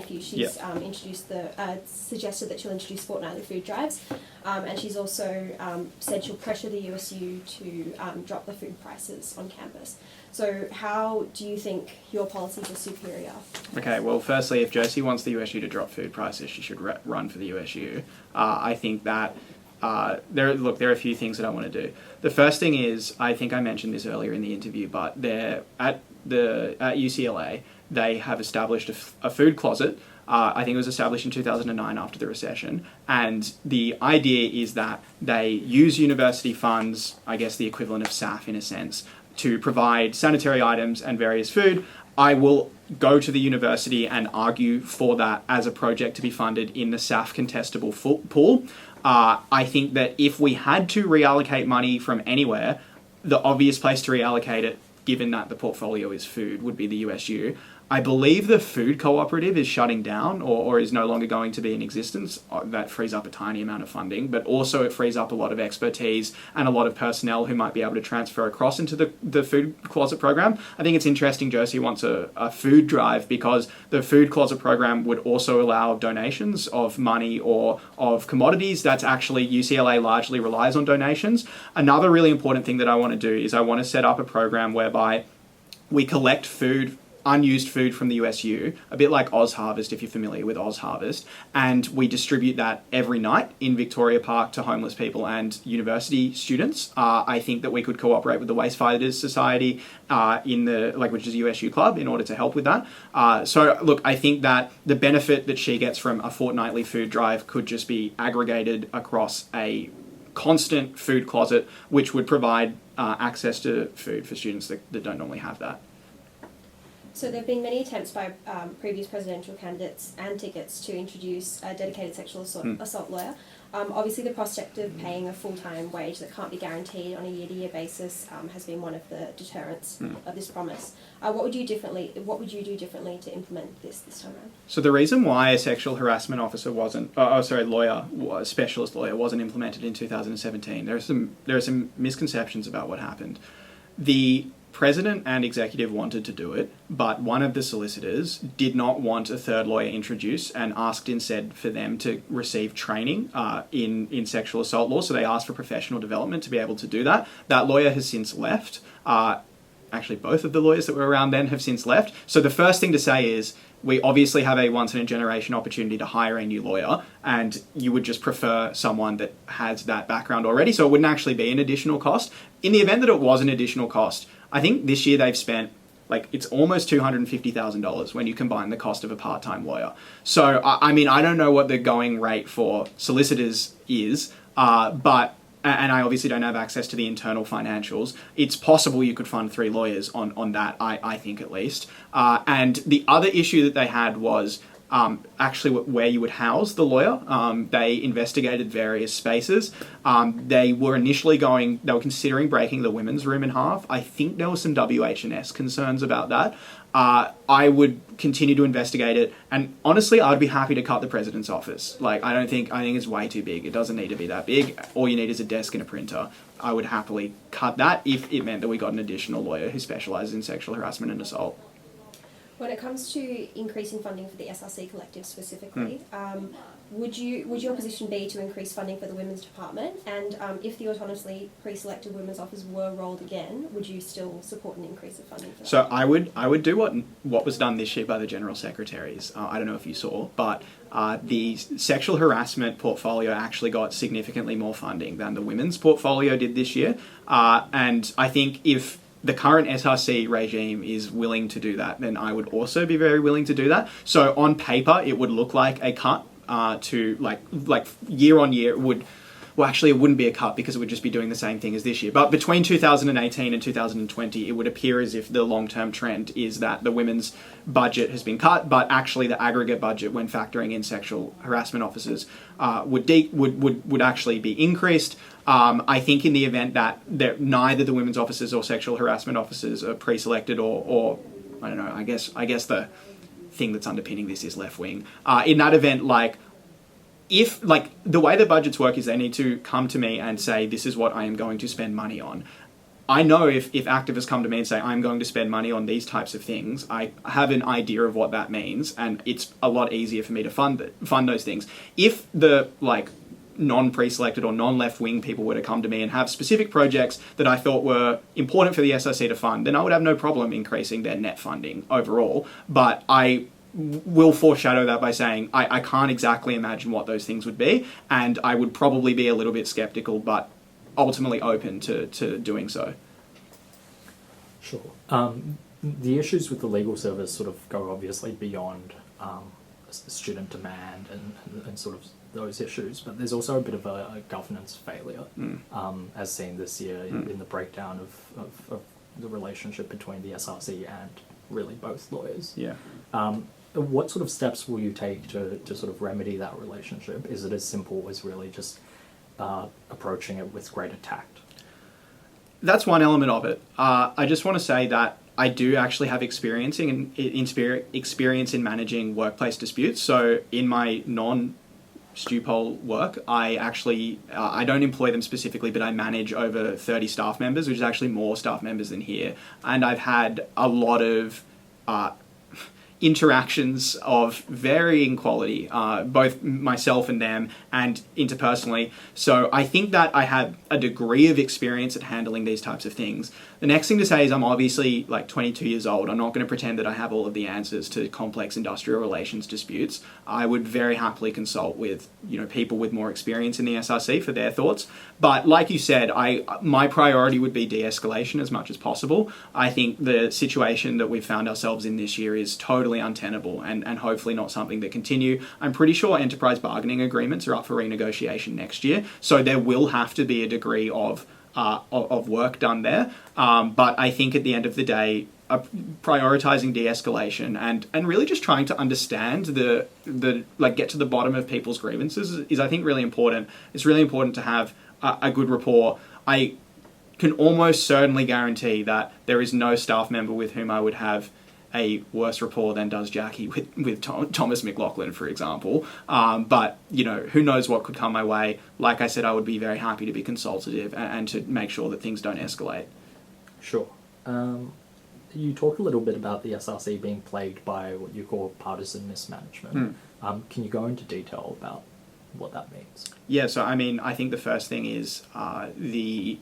you, she's suggested that she'll introduce fortnightly food drives, and she's also said she'll pressure the USU to drop the food prices on campus. So how do you think your policies are superior? Okay, well, firstly, if Josie wants the USU to drop food prices, she should run for the USU. I think that there are a few things that I want to do. The first thing is, I think I mentioned this earlier in the interview, but at UCLA, they have established a food closet. I think it was established in 2009 after the recession. And the idea is that they use university funds, I guess the equivalent of SAF in a sense, to provide sanitary items and various food. I will go to the university and argue for that as a project to be funded in the SAF contestable pool. I think that if we had to reallocate money from anywhere, the obvious place to reallocate it, given that the portfolio is food, would be the USU. I believe the food cooperative is shutting down or is no longer going to be in existence. That frees up a tiny amount of funding, but also it frees up a lot of expertise and a lot of personnel who might be able to transfer across into the food closet program. I think it's interesting Josie wants a food drive, because the food closet program would also allow donations of money or of commodities. That's actually, UCLA largely relies on donations. Another really important thing that I want to do is I want to set up a program whereby we collect unused food from the USU, a bit like Oz Harvest, if you're familiar with Oz Harvest, and we distribute that every night in Victoria Park to homeless people and university students. I think that we could cooperate with the Waste Fighters Society which is a USU club, in order to help with that. So look, I think that the benefit that she gets from a fortnightly food drive could just be aggregated across a constant food closet, which would provide access to food for students that don't normally have that. So there have been many attempts by previous presidential candidates and tickets to introduce a dedicated sexual assault lawyer. Obviously, the prospect of paying a full-time wage that can't be guaranteed on a year-to-year basis has been one of the deterrents of this promise. What would you do differently to implement this time around? So the reason why a sexual harassment officer a specialist lawyer wasn't implemented in 2017, there are some misconceptions about what happened. The President and executive wanted to do it, but one of the solicitors did not want a third lawyer introduced and asked instead for them to receive training in sexual assault law. So they asked for professional development to be able to do that. That lawyer has since left. Actually, both of the lawyers that were around then have since left. So the first thing to say is, we obviously have a once-in-a-generation opportunity to hire a new lawyer, and you would just prefer someone that has that background already, so it wouldn't actually be an additional cost. In the event that it was an additional cost, I think this year they've spent, it's almost $250,000 when you combine the cost of a part-time lawyer. So, I mean, I don't know what the going rate for solicitors is, but and I obviously don't have access to the internal financials. It's possible you could fund 3 lawyers on that, I think at least. And the other issue that they had was actually where you would house the lawyer. They investigated various spaces. They were considering breaking the women's room in half. I think there were some WH&S concerns about that. I would continue to investigate it, and honestly, I'd be happy to cut the president's office. I think it's way too big. It doesn't need to be that big. All you need is a desk and a printer. I would happily cut that if it meant that we got an additional lawyer who specialises in sexual harassment and assault. When it comes to increasing funding for the SRC collective specifically, would your position be to increase funding for the women's department? And if the autonomously pre-selected women's office were rolled again, would you still support an increase of funding for that? So I would do what was done this year by the general secretaries. I don't know if you saw, but the sexual harassment portfolio actually got significantly more funding than the women's portfolio did this year. And I think if the current SRC regime is willing to do that, then I would also be very willing to do that. So on paper, it would look like a cut to year on year. It wouldn't be a cut because it would just be doing the same thing as this year. But between 2018 and 2020, it would appear as if the long-term trend is that the women's budget has been cut, but actually the aggregate budget, when factoring in sexual harassment officers, would actually be increased. I think in the event that neither the women's officers or sexual harassment officers are pre-selected or I don't know, I guess the thing that's underpinning this is left wing. In that event, if the way the budgets work is they need to come to me and say, this is what I am going to spend money on. I know if activists come to me and say, I'm going to spend money on these types of things, I have an idea of what that means, and it's a lot easier for me to fund those things. If the non-pre-selected or non-left-wing people were to come to me and have specific projects that I thought were important for the SRC to fund, then I would have no problem increasing their net funding overall. But I will foreshadow that by saying I can't exactly imagine what those things would be, and I would probably be a little bit skeptical, but ultimately open to doing so. Sure. The issues with the legal service sort of go obviously beyond student demand and sort of those issues, but there's also a bit of a governance failure, as seen this year in the breakdown of the relationship between the SRC and really both lawyers. Yeah. What sort of steps will you take to sort of remedy that relationship? Is it as simple as really just approaching it with greater tact? That's one element of it. I just want to say that I do actually have experience in managing workplace disputes. So in my non-Stupol work, I actually, I don't employ them specifically, but I manage over 30 staff members, which is actually more staff members than here. And I've had a lot of interactions of varying quality, both myself and them, and interpersonally. So I think that I have a degree of experience at handling these types of things. The next thing to say is I'm obviously 22 years old. I'm not going to pretend that I have all of the answers to complex industrial relations disputes. I would very happily consult with people with more experience in the SRC for their thoughts. But like you said, my priority would be de-escalation as much as possible. I think the situation that we've found ourselves in this year is totally untenable and hopefully not something that continue. I'm pretty sure enterprise bargaining agreements are up for renegotiation next year, so there will have to be a degree of work done there. But I think at the end of the day, prioritizing de-escalation and really just trying to understand the like get to the bottom of people's grievances is I think really important. It's really important to have a good rapport. I can almost certainly guarantee that there is no staff member with whom I would have a worse rapport than does Jackie with Thomas McLaughlin, for example. But, you know, who knows what could come my way. Like I said, I would be very happy to be consultative and to make sure that things don't escalate. Sure. You talked a little bit about the SRC being plagued by what you call partisan mismanagement. Can you go into detail about what that means? Yeah, so I mean, I think the first thing is the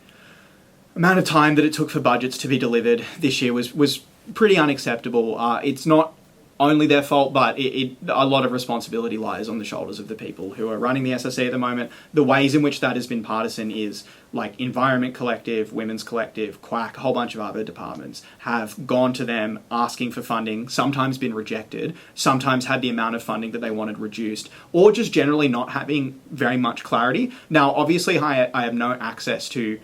amount of time that it took for budgets to be delivered this year was pretty unacceptable. It's not only their fault, but a lot of responsibility lies on the shoulders of the people who are running the SRC at the moment. The ways in which that has been partisan is like Environment Collective, Women's Collective, Quack, a whole bunch of other departments have gone to them asking for funding, sometimes been rejected, sometimes had the amount of funding that they wanted reduced, or just generally not having very much clarity. Now, obviously, I have no access to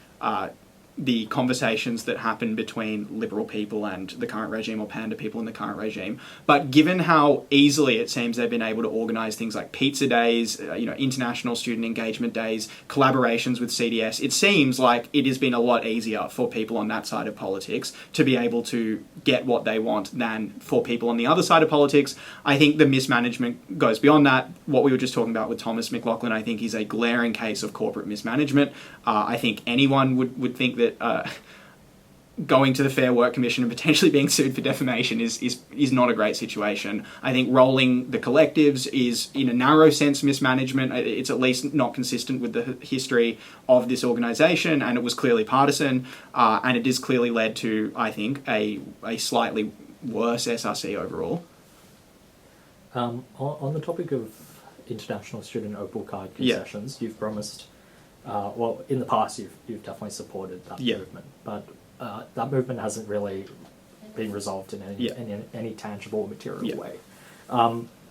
the conversations that happen between Liberal people and the current regime, or Panda people in the current regime. But given how easily it seems they've been able to organise things like pizza days, international student engagement days, collaborations with CDS, it seems like it has been a lot easier for people on that side of politics to be able to get what they want than for people on the other side of politics. I think the mismanagement goes beyond that. What we were just talking about with Thomas McLaughlin, I think, is a glaring case of corporate mismanagement. I think anyone would think that going to the Fair Work Commission and potentially being sued for defamation is not a great situation. I think rolling the collectives is, in a narrow sense, mismanagement. It's at least not consistent with the history of this organisation, and it was clearly partisan, and it has clearly led to, I think, a slightly worse SRC overall. On the topic of international student Opal card concessions, you've promised, well, in the past you've definitely supported that movement, but that movement hasn't really been resolved in any tangible or material way.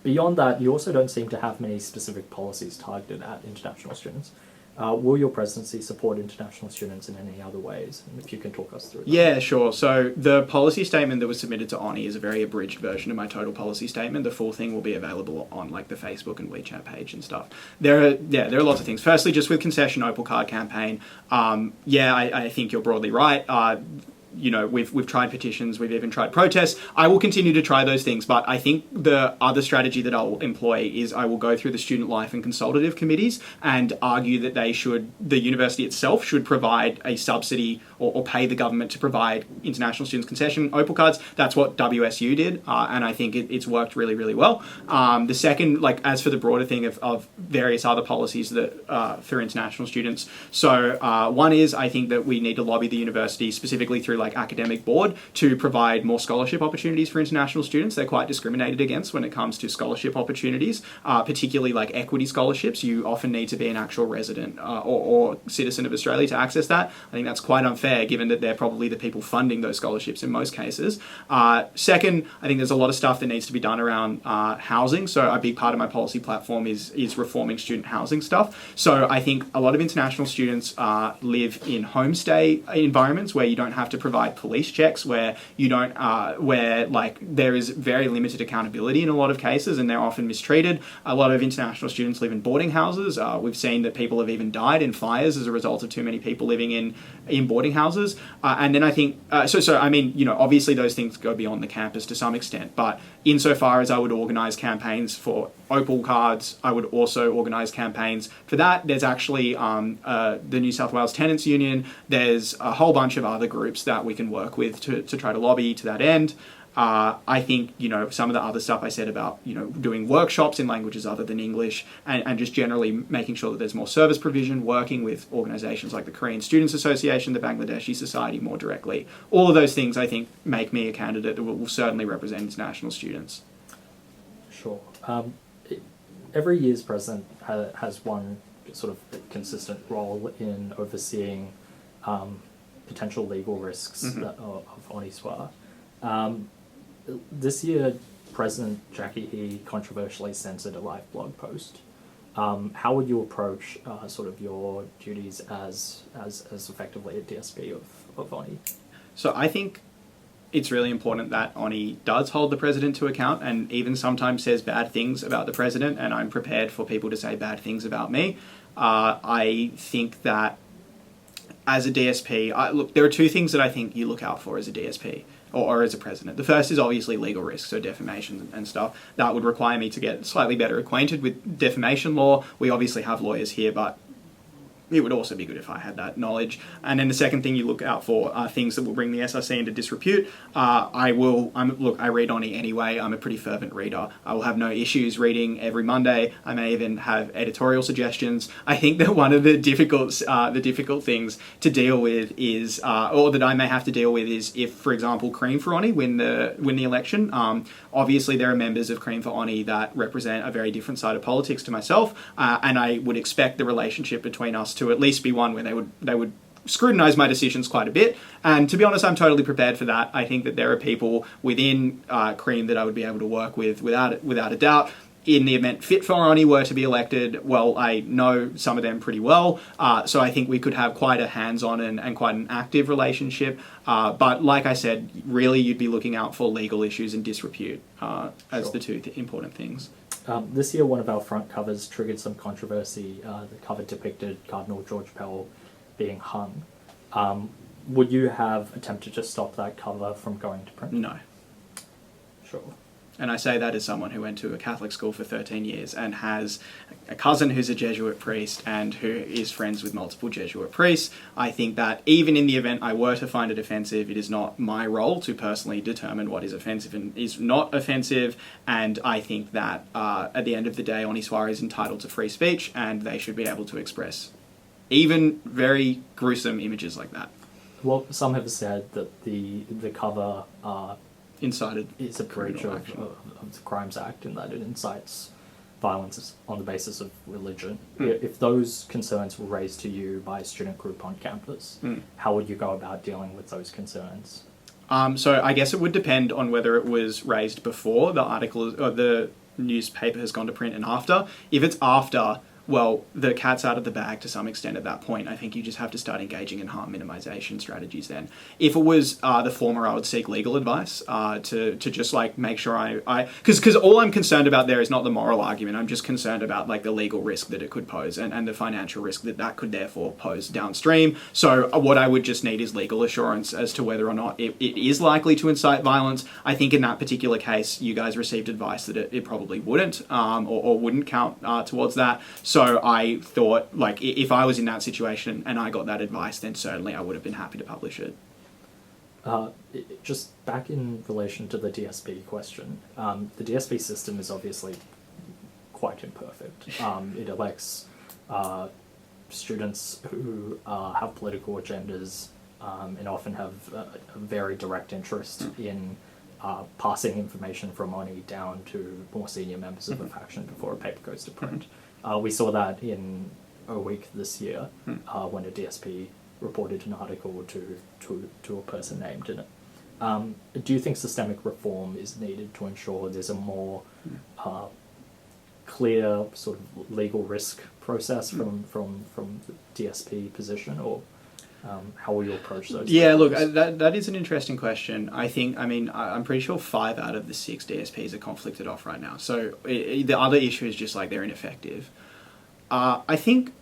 Beyond that, you also don't seem to have many specific policies targeted at international students. Will your presidency support international students in any other ways? And if you can talk us through that. Yeah, sure. So the policy statement that was submitted to Honi is a very abridged version of my total policy statement. The full thing will be available on like the Facebook and Wechat page and stuff. There are lots of things. Firstly, just with concession Opal card campaign, I think you're broadly right. We've tried petitions, we've even tried protests. I will continue to try those things, but I think the other strategy that I'll employ is I will go through the student life and consultative committees and argue that the university itself should provide a subsidy or pay the government to provide international students concession Opal cards. That's what WSU did, and I think it's worked really, really well. The second, as for the broader thing of various other policies that for international students, so one is I think that we need to lobby the university specifically through academic board to provide more scholarship opportunities for international students. They're quite discriminated against when it comes to scholarship opportunities, particularly equity scholarships. You often need to be an actual resident or citizen of Australia to access that. I think that's quite unfair given that they're probably the people funding those scholarships in most cases. Second, I think there's a lot of stuff that needs to be done around housing. So a big part of my policy platform is reforming student housing stuff. So I think a lot of international students live in homestay environments where you don't have to provide police checks, where you don't, there is very limited accountability in a lot of cases, and they're often mistreated. A lot of international students live in boarding houses. We've seen that people have even died in fires as a result of too many people living in boarding houses. And then I think, obviously those things go beyond the campus to some extent, but insofar as I would organise campaigns for Opal cards, I would also organise campaigns for that. There's actually the New South Wales Tenants Union. There's a whole bunch of other groups that we can work with to try to lobby to that end. I think, some of the other stuff I said about, doing workshops in languages other than English and just generally making sure that there's more service provision, working with organisations like the Korean Students Association, the Bangladeshi Society more directly. All of those things, I think, make me a candidate that will certainly represent international students. Sure. Every year's president has one sort of consistent role in overseeing potential legal risks of Honi Soit. This year, President Jackie He controversially censored a live blog post. How would you approach sort of your duties as effectively a DSP of Honi? So I think it's really important that Honi does hold the president to account, and even sometimes says bad things about the president, and I'm prepared for people to say bad things about me. I think that as a DSP, look, there are two things that I think you look out for as a DSP or as a president. The first is obviously legal risk, so defamation and stuff. That would require me to get slightly better acquainted with defamation law. We obviously have lawyers here, but it would also be good if I had that knowledge. And then the second thing you look out for are things that will bring the SRC into disrepute. I read Honi anyway. I'm a pretty fervent reader. I will have no issues reading every Monday. I may even have editorial suggestions. I think that one of the difficult things to deal with is, or that I may have to deal with, is if, for example, Cream for Honi win the election. Obviously, there are members of Cream for Honi that represent a very different side of politics to myself, and I would expect the relationship between us to at least be one where they would scrutinise my decisions quite a bit. And to be honest, I'm totally prepared for that. I think that there are people within Cream that I would be able to work with without a doubt. In the event Fit for Honi were to be elected, well, I know some of them pretty well, so I think we could have quite a hands-on and quite an active relationship. But like I said, really you'd be looking out for legal issues and disrepute as the two important things. This year, one of our front covers triggered some controversy. The cover depicted Cardinal George Pell being hung. Would you have attempted to stop that cover from going to print? No. Sure. And I say that as someone who went to a Catholic school for 13 years and has a cousin who's a Jesuit priest and who is friends with multiple Jesuit priests. I think that even in the event I were to find it offensive, it is not my role to personally determine what is offensive and is not offensive. And I think that at the end of the day, Honi Soit is entitled to free speech, and they should be able to express even very gruesome images like that. Well, some have said that the cover Incited is a breach of the Crimes Act, in that it incites violence on the basis of religion. If those concerns were raised to you by a student group on campus, how would you go about dealing with those concerns? So I guess it would depend on whether it was raised before the article or the newspaper has gone to print and after. If it's after, well, the cat's out of the bag to some extent at that point. I think you just have to start engaging in harm minimization strategies then. If it was the former, I would seek legal advice to just like make sure because all I'm concerned about there is not the moral argument. I'm just concerned about like the legal risk that it could pose and the financial risk that could therefore pose downstream. So what I would just need is legal assurance as to whether or not it is likely to incite violence. I think in that particular case, you guys received advice that it probably wouldn't or wouldn't count towards that. So I thought, like, if I was in that situation and I got that advice, then certainly I would have been happy to publish it. Just back in relation to the DSP question, the DSP system is obviously quite imperfect. It elects students who have political agendas and often have a very direct interest in passing information from Honi down to more senior members of a faction before a paper goes to print. We saw that in a week this year when a DSP reported an article to a person named in it. Do you think systemic reform is needed to ensure there's a more clear sort of legal risk process from the DSP position, or how will you approach those? Yeah, look, that is an interesting question. I'm pretty sure 5 out of the 6 DSPs are conflicted off right now. So the other issue is just like they're ineffective. I think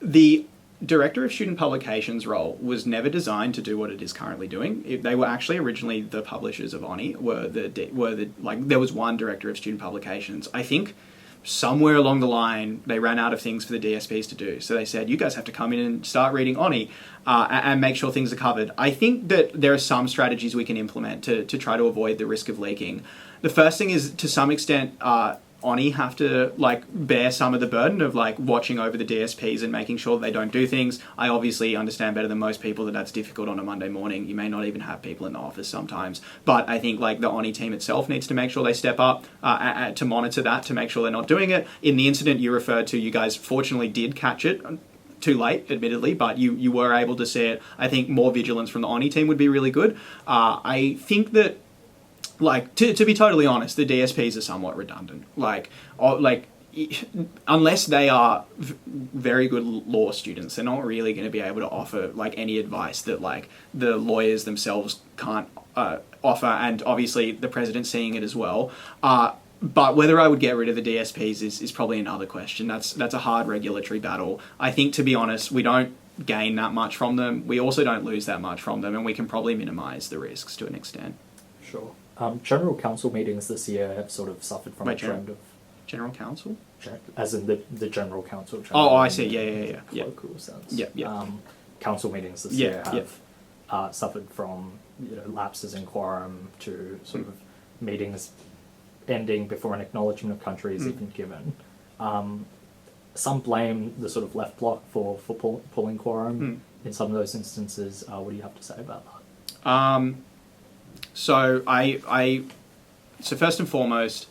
the Director of Student Publications role was never designed to do what it is currently doing. They were actually originally the publishers of Honi. There was one Director of Student Publications. I think somewhere along the line, they ran out of things for the DSPs to do. So they said, you guys have to come in and start reading Honi and make sure things are covered. I think that there are some strategies we can implement to try to avoid the risk of leaking. The first thing is, to some extent, Honi have to bear some of the burden of watching over the DSPs and making sure that they don't do things. I obviously understand better than most people that that's difficult on a Monday morning. You may not even have people in the office sometimes. But I think the Honi team itself needs to make sure they step up to monitor that, to make sure they're not doing it. In the incident you referred to, you guys fortunately did catch it. Too late, admittedly, but you were able to see it. I think more vigilance from the Honi team would be really good. I think that, to be totally honest, the DSPs are somewhat redundant. unless they are very good law students, they're not really going to be able to offer like any advice that like the lawyers themselves can't offer, and obviously the president's seeing it as well. But whether I would get rid of the DSPs is probably another question. That's a hard regulatory battle. I think, to be honest, we don't gain that much from them. We also don't lose that much from them, and we can probably minimise the risks to an extent. Sure. General council meetings this year have sort of suffered from a trend of... General council? As in the general council. Oh, I see. Yeah. Local sense. Yeah. Council meetings this year have suffered from lapses in quorum to sort of meetings ending before an acknowledgement of country is even given. Some blame the sort of left bloc for pulling quorum in some of those instances. What do you have to say about that? So first and foremost,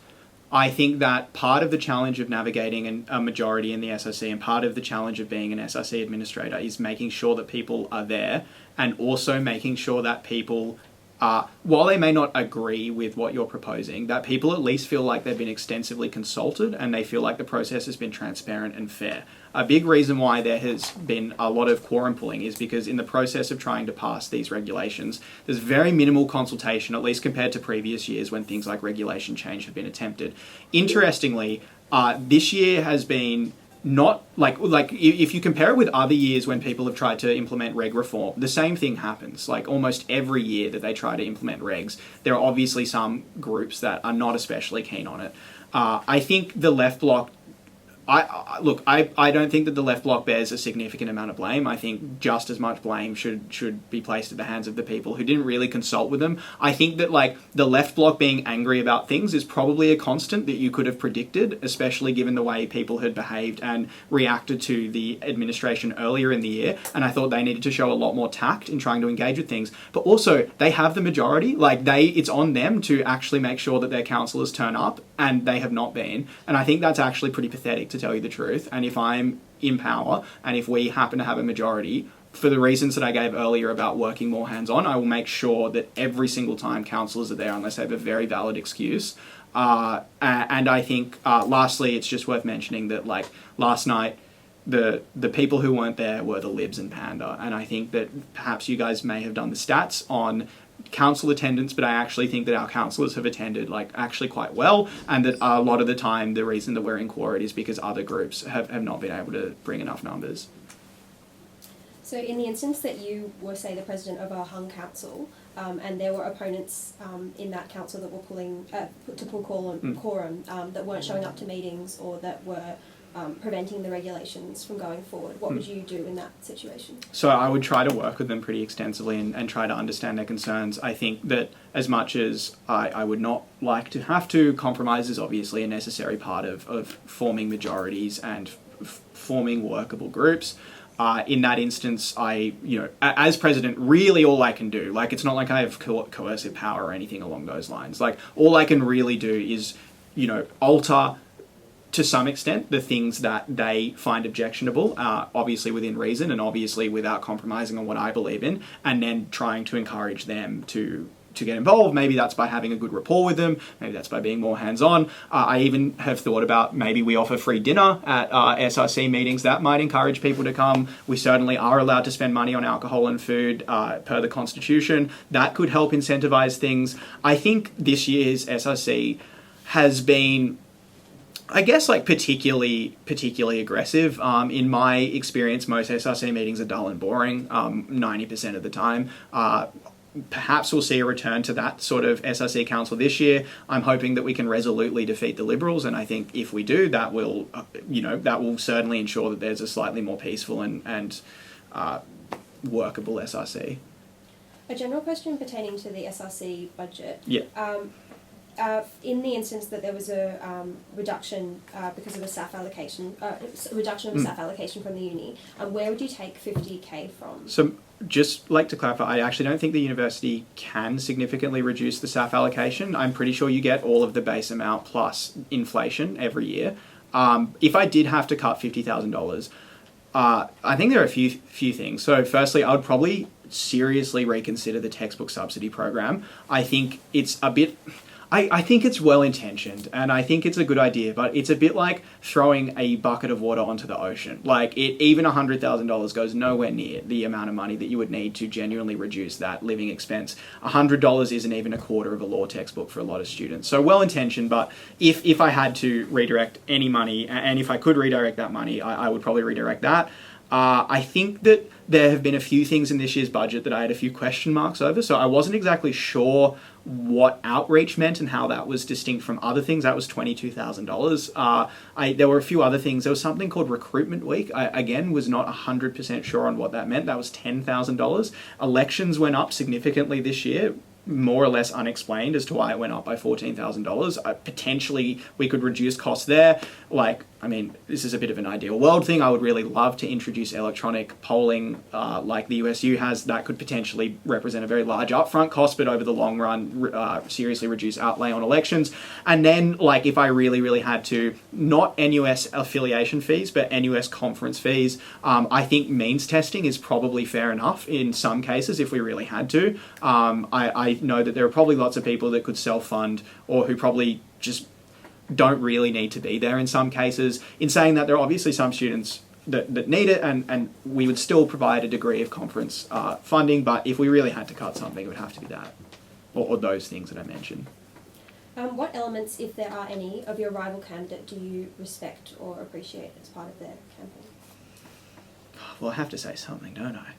I think that part of the challenge of navigating a majority in the SRC and part of the challenge of being an SRC administrator is making sure that people are there, and also making sure that people, while they may not agree with what you're proposing, that people at least feel like they've been extensively consulted and they feel like the process has been transparent and fair. A big reason why there has been a lot of quorum pulling is because in the process of trying to pass these regulations, there's very minimal consultation, at least compared to previous years when things like regulation change have been attempted. Interestingly, this year has been not like if you compare it with other years when people have tried to implement reg reform, the same thing happens. Like almost every year that they try to implement regs, there are obviously some groups that are not especially keen on it. I think the left bloc, I don't think that the left bloc bears a significant amount of blame. I think just as much blame should be placed at the hands of the people who didn't really consult with them. I think that like the left bloc being angry about things is probably a constant that you could have predicted, especially given the way people had behaved and reacted to the administration earlier in the year. And I thought they needed to show a lot more tact in trying to engage with things. But also they have the majority. Like it's on them to actually make sure that their councillors turn up, and they have not been. And I think that's actually pretty pathetic, to tell you the truth. And if I'm in power and if we happen to have a majority, for the reasons that I gave earlier about working more hands-on, I will make sure that every single time councillors are there, unless they have a very valid excuse. And I think, lastly, it's just worth mentioning that like last night, the people who weren't there were the Libs and Panda. And I think that perhaps you guys may have done the stats on council attendance, but I actually think that our councillors have attended like actually quite well, and that a lot of the time the reason that we're in quorum is because other groups have not been able to bring enough numbers. So in the instance that you were, say, the president of a hung council, and there were opponents in that council that were pulling to pull quorum that weren't showing up to meetings or that were preventing the regulations from going forward, what would you do in that situation? So I would try to work with them pretty extensively and try to understand their concerns. I think that as much as I would not like to have to, compromise is obviously a necessary part of forming majorities and forming workable groups. In that instance, as president, really all I can do, like it's not like I have coercive power or anything along those lines. Like all I can really do is, alter to some extent the things that they find objectionable, obviously within reason and obviously without compromising on what I believe in, and then trying to encourage them to get involved. Maybe that's by having a good rapport with them, maybe that's by being more hands-on. I even have thought about maybe we offer free dinner at SRC meetings. That might encourage people to come. We certainly are allowed to spend money on alcohol and food per the Constitution. That could help incentivize things. I think this year's SRC has been, I guess, like particularly aggressive. In my experience, most SRC meetings are dull and boring 90% of the time. Perhaps we'll see a return to that sort of SRC council this year. I'm hoping that we can resolutely defeat the Liberals, and I think if we do, that will, that will certainly ensure that there's a slightly more peaceful and workable SRC. A general question pertaining to the SRC budget. Yeah. In the instance that there was a reduction because of a staff allocation, reduction of a staff allocation from the uni, where would you take 50k from? So, just like to clarify, I actually don't think the university can significantly reduce the staff allocation. I'm pretty sure you get all of the base amount plus inflation every year. If I did have to cut $50,000, I think there are a few things. So, firstly, I would probably seriously reconsider the textbook subsidy program. I think it's a bit... I think it's well-intentioned, and I think it's a good idea, but it's a bit like throwing a bucket of water onto the ocean. Like, even $100,000 goes nowhere near the amount of money that you would need to genuinely reduce that living expense. $100 isn't even a quarter of a law textbook for a lot of students. So well-intentioned, but if I had to redirect any money, and if I could redirect that money, I would probably redirect that. I think that there have been a few things in this year's budget that I had a few question marks over, so I wasn't exactly sure what outreach meant and how that was distinct from other things. That was $22,000. There were a few other things. There was something called Recruitment Week. I, again, was not 100% sure on what that meant. That was $10,000. Elections went up significantly this year, more or less unexplained as to why it went up by $14,000. Potentially, we could reduce costs there. Like, I mean, this is a bit of an ideal world thing. I would really love to introduce electronic polling like the USU has. That could potentially represent a very large upfront cost, but over the long run, seriously reduce outlay on elections. And then, like, if I really, really had to, not NUS affiliation fees, but NUS conference fees, I think means testing is probably fair enough in some cases if we really had to. I know that there are probably lots of people that could self-fund or who probably just don't really need to be there in some cases. In saying that, there are obviously some students that need it, and we would still provide a degree of conference funding, but if we really had to cut something, it would have to be that, or those things that I mentioned. What elements, if there are any, of your rival candidate do you respect or appreciate as part of their campaign? Well, I have to say something, don't I?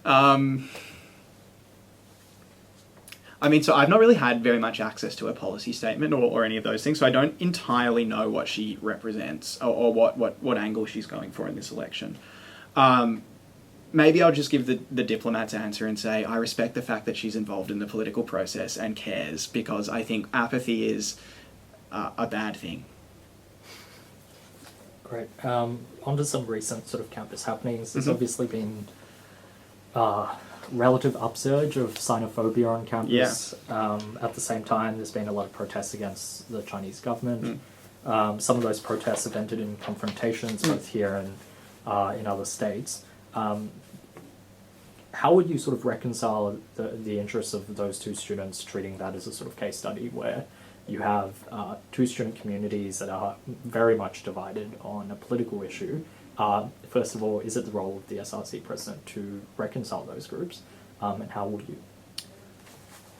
I mean, so I've not really had very much access to her policy statement or any of those things, so I don't entirely know what she represents or what angle she's going for in this election. Maybe I'll just give the diplomat's answer and say I respect the fact that she's involved in the political process and cares, because I think apathy is a bad thing. Great. On to some recent sort of campus happenings. There's obviously been relative upsurge of xenophobia on campus. Yeah. At the same time, there's been a lot of protests against the Chinese government. Some of those protests have ended in confrontations, both here and in other states. How would you sort of reconcile the interests of those two students treating that as a sort of case study where you have two student communities that are very much divided on a political issue? First of all, is it the role of the SRC president to reconcile those groups, and how would you?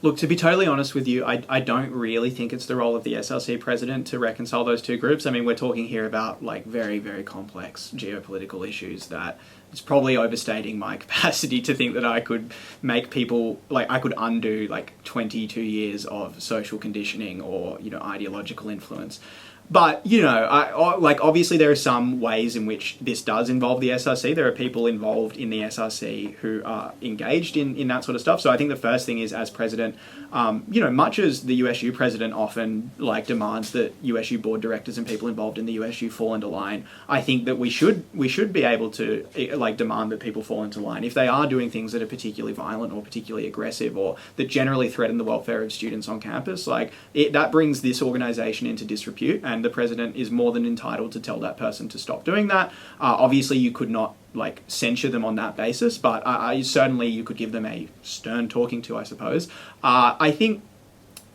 Look, to be totally honest with you, I don't really think it's the role of the SRC president to reconcile those two groups. I mean, we're talking here about like very, very complex geopolitical issues that it's probably overstating my capacity to think that I could make people, like I could undo like 22 years of social conditioning or, you know, ideological influence. But, you know, obviously there are some ways in which this does involve the SRC. There are people involved in the SRC who are engaged in that sort of stuff. So I think the first thing is, as president, you know, much as the USU president often, like, demands that USU board directors and people involved in the USU fall into line, I think that we should be able to, like, demand that people fall into line. If they are doing things that are particularly violent or particularly aggressive or that generally threaten the welfare of students on campus, like, that brings this organisation into disrepute, and the president is more than entitled to tell that person to stop doing that. Obviously, you could not like censure them on that basis, but certainly you could give them a stern talking to, I suppose. I think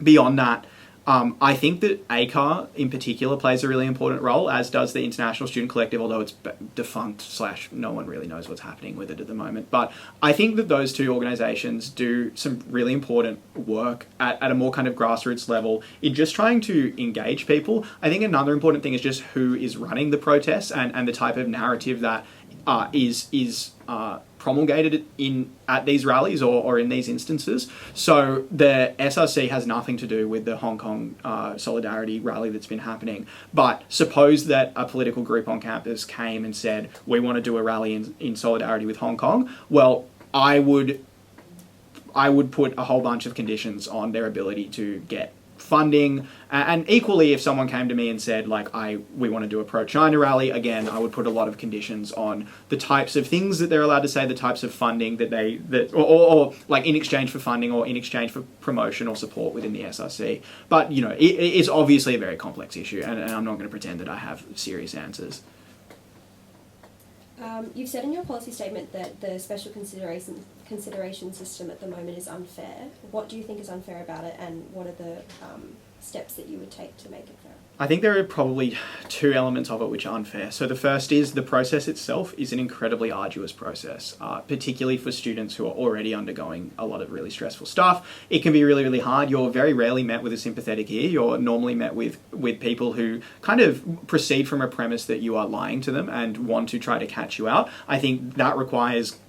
beyond that, I think that ACAR in particular plays a really important role, as does the International Student Collective, although it's defunct / no one really knows what's happening with it at the moment. But I think that those two organisations do some really important work at a more kind of grassroots level in just trying to engage people. I think another important thing is just who is running the protests and the type of narrative that is promulgated at these rallies or in these instances. So the SRC has nothing to do with the Hong Kong solidarity rally that's been happening. But suppose that a political group on campus came and said, we want to do a rally in solidarity with Hong Kong. Well, I would put a whole bunch of conditions on their ability to get funding, and equally if someone came to me and said like we want to do a pro-China rally, again I would put a lot of conditions on the types of things that they're allowed to say, the types of funding that or like in exchange for funding or in exchange for promotion or support within the SRC. But you know, it's obviously a very complex issue, and I'm not going to pretend that I have serious answers. You've said in your policy statement that the special consideration system at the moment is unfair. What do you think is unfair about it, and what are the steps that you would take to make it fair? I think there are probably two elements of it which are unfair. So the first is the process itself is an incredibly arduous process, particularly for students who are already undergoing a lot of really stressful stuff. It can be really, really hard. You're very rarely met with a sympathetic ear. You're normally met with people who kind of proceed from a premise that you are lying to them and want to try to catch you out. I think that requires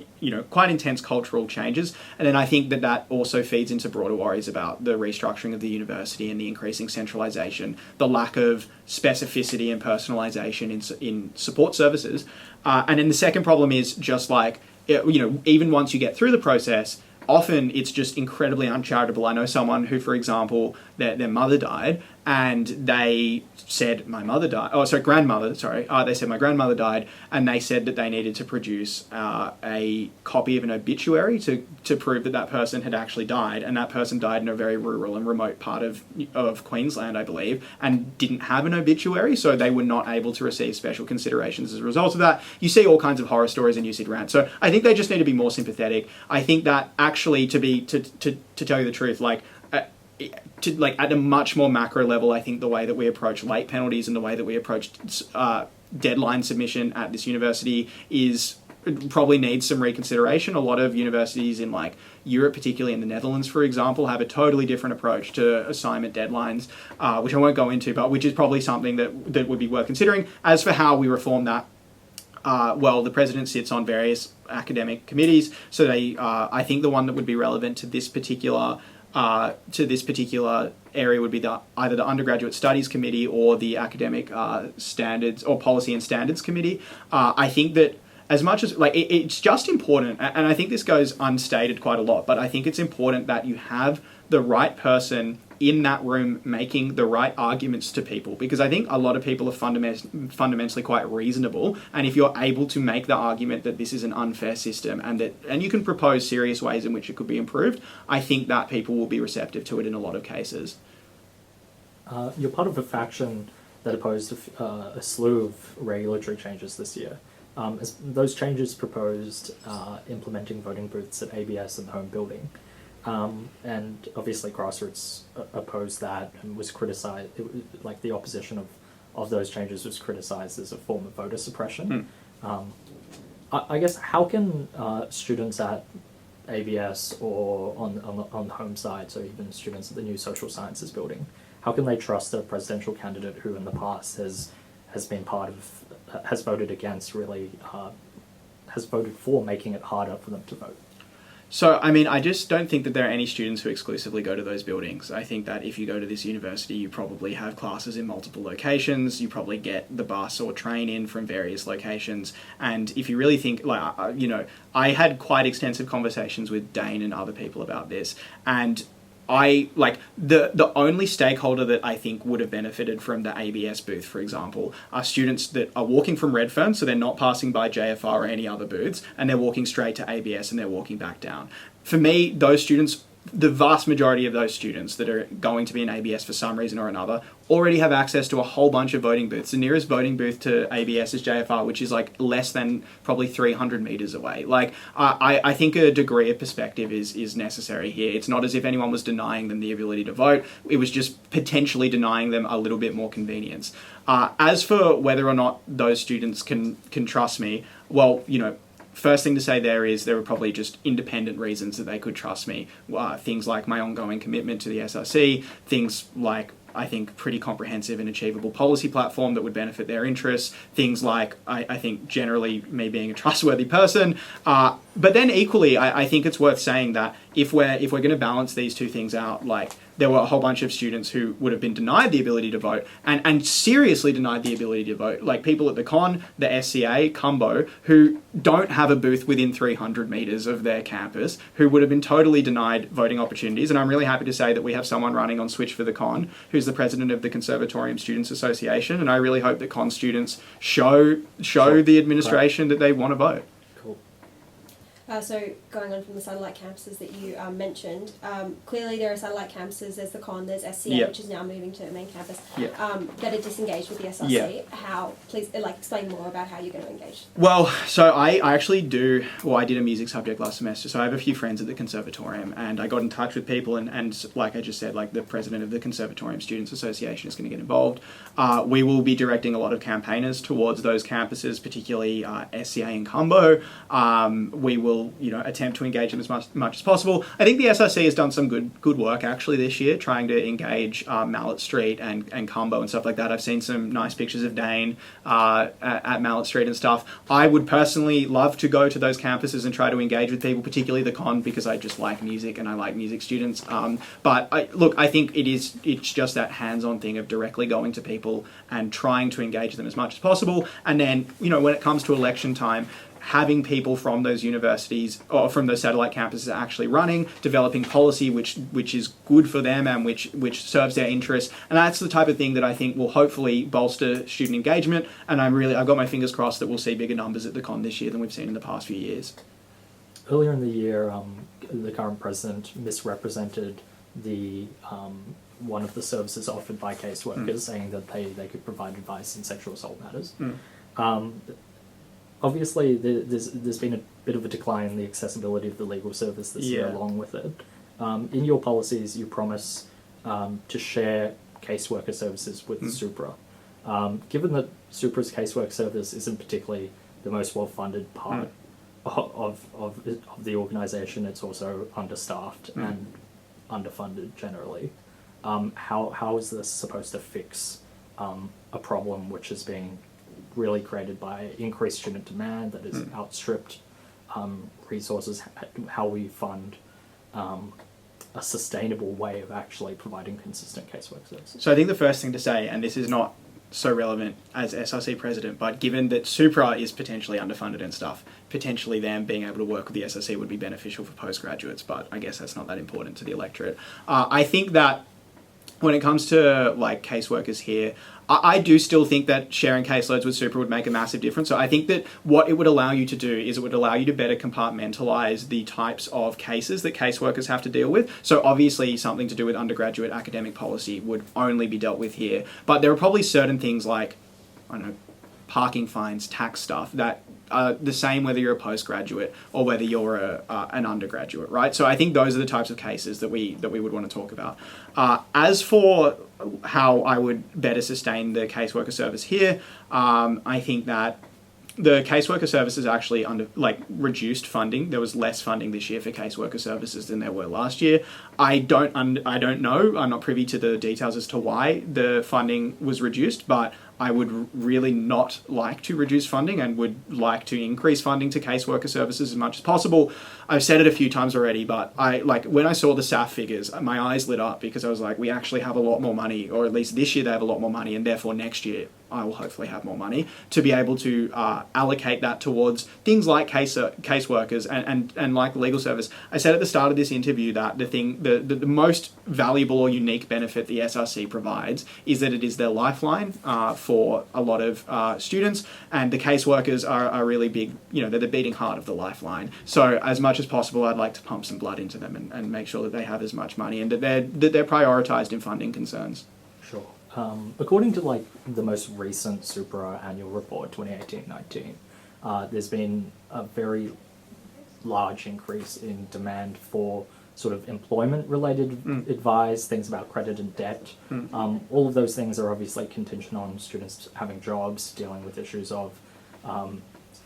quite intense cultural changes. And then I think that also feeds into broader worries about the restructuring of the university and the increasing centralisation, the lack of specificity and personalisation in support services. And then the second problem is just like, even once you get through the process, often it's just incredibly uncharitable. I know someone who, for example, their mother died, and they said, they said my grandmother died, and they said that they needed to produce a copy of an obituary to prove that person had actually died, and that person died in a very rural and remote part of Queensland, I believe, and didn't have an obituary, so they were not able to receive special considerations as a result of that. You see all kinds of horror stories in UC Rant, so I think they just need to be more sympathetic. I think that actually, to tell you the truth, at a much more macro level, I think the way that we approach late penalties and the way that we approach deadline submission at this university probably needs some reconsideration. A lot of universities in Europe, particularly in the Netherlands, for example, have a totally different approach to assignment deadlines, which I won't go into, but which is probably something that would be worth considering. As for how we reform that, the president sits on various academic committees, so I think the one that would be relevant to this particular area would be either the Undergraduate Studies Committee or the Academic Standards or Policy and Standards Committee. I think that as much as it's just important, and I think this goes unstated quite a lot, but I think it's important that you have the right person in that room making the right arguments to people, because I think a lot of people are fundamentally quite reasonable, and if you're able to make the argument that this is an unfair system and you can propose serious ways in which it could be improved, I think that people will be receptive to it in a lot of cases. You're part of a faction that opposed a slew of regulatory changes this year. As those changes proposed implementing voting booths at ABS and the home building. And obviously grassroots opposed that and was criticised, the opposition of those changes was criticised as a form of voter suppression. I guess how can students at ABS or on the home side, so even students at the new social sciences building, how can they trust a presidential candidate who in the past has voted against has voted for making it harder for them to vote? So, I just don't think that there are any students who exclusively go to those buildings. I think that if you go to this university, you probably have classes in multiple locations, you probably get the bus or train in from various locations, and if you really think, I had quite extensive conversations with Dane and other people about this, and the only stakeholder that I think would have benefited from the ABS booth, for example, are students that are walking from Redfern, so they're not passing by JFR or any other booths, and they're walking straight to ABS and they're walking back down. For me, those students, the vast majority of those students that are going to be in ABS for some reason or another already have access to a whole bunch of voting booths. The nearest voting booth to ABS is JFR, which is less than probably 300 meters away. I think a degree of perspective is necessary here. It's not as if anyone was denying them the ability to vote. It was just potentially denying them a little bit more convenience. As for whether or not those students can trust me, first thing to say there were probably just independent reasons that they could trust me. Things like my ongoing commitment to the SRC, things like, I think, pretty comprehensive and achievable policy platform that would benefit their interests, things like, I think, generally me being a trustworthy person. But then equally, I think it's worth saying that if we're going to balance these two things out, there were a whole bunch of students who would have been denied the ability to vote and seriously denied the ability to vote. People at the Con, the SCA, Cumbo, who don't have a booth within 300 metres of their campus, who would have been totally denied voting opportunities. And I'm really happy to say that we have someone running on Switch for the Con, who's the president of the Conservatorium Students Association. And I really hope that Con students show the administration that they want to vote. Cool. So going on from the satellite campuses that you mentioned, clearly there are satellite campuses. There's the Con, there's SCA, Yep. which is now moving to the main campus. Yep. That are disengaged with the SRC. Yep. How? Please, explain more about how you're going to engage. Well, so I actually do, well, I did a music subject last semester, so I have a few friends at the Conservatorium, and I got in touch with people, and like I just said, like the president of the Conservatorium Students Association is going to get involved. We will be directing a lot of campaigners towards those campuses, particularly SCA and Cumbo. We will, attempt to engage them as much as possible. I think the SRC has done some good work actually this year, trying to engage Mallet Street and Cumbo and stuff like that. I've seen some nice pictures of Dane at Mallet Street and stuff. I would personally love to go to those campuses and try to engage with people, particularly the Con, because I just like music and I like music students. But I think it's just that hands-on thing of directly going to people and trying to engage them as much as possible. And then, when it comes to election time, having people from those universities or from those satellite campuses actually running, developing policy which is good for them and which serves their interests. And that's the type of thing that I think will hopefully bolster student engagement. And I've got my fingers crossed that we'll see bigger numbers at the Con this year than we've seen in the past few years. Earlier in the year, the current president misrepresented the one of the services offered by caseworkers, saying that they could provide advice in sexual assault matters. Obviously, there's been a bit of a decline in the accessibility of the legal service this year along with it. In your policies, you promise to share caseworker services with Supra. Given that Supra's casework service isn't particularly the most well-funded part of the organisation, it's also understaffed and underfunded generally. How is this supposed to fix a problem which is being really created by increased student demand that is outstripped resources? How we fund a sustainable way of actually providing consistent casework services? So I think the first thing to say, and this is not so relevant as SRC president, but given that Supra is potentially underfunded and stuff, potentially them being able to work with the SRC would be beneficial for postgraduates, but I guess that's not that important to the electorate. I think that when it comes to caseworkers here, I do still think that sharing caseloads with Supra would make a massive difference. So I think that what it would allow you to do is it would allow you to better compartmentalise the types of cases that caseworkers have to deal with. So obviously something to do with undergraduate academic policy would only be dealt with here. But there are probably certain things like, I don't know, parking fines, tax stuff that are the same whether you're a postgraduate or whether you're an undergraduate, right? So I think those are the types of cases that we would want to talk about. As for how I would better sustain the caseworker service here, I think that the caseworker services actually reduced funding. There was less funding this year for caseworker services than there were last year. I don't know. I'm not privy to the details as to why the funding was reduced, but I would really not like to reduce funding and would like to increase funding to caseworker services as much as possible. I've said it a few times already, but when I saw the SAF figures, my eyes lit up because I was like, we actually have a lot more money, or at least this year they have a lot more money, and therefore next year I will hopefully have more money to be able to allocate that towards things like caseworkers and like the legal service. I said at the start of this interview that the most valuable or unique benefit the SRC provides is that it is their lifeline for a lot of students, and the caseworkers are really big, they're the beating heart of the lifeline. So as much as possible, I'd like to pump some blood into them and make sure that they have as much money and that they're prioritised in funding concerns. Sure. According to the most recent Supra annual report, 2018-19, there's been a very large increase in demand for sort of employment-related advice, things about credit and debt. All of those things are obviously contingent on students having jobs, dealing with issues of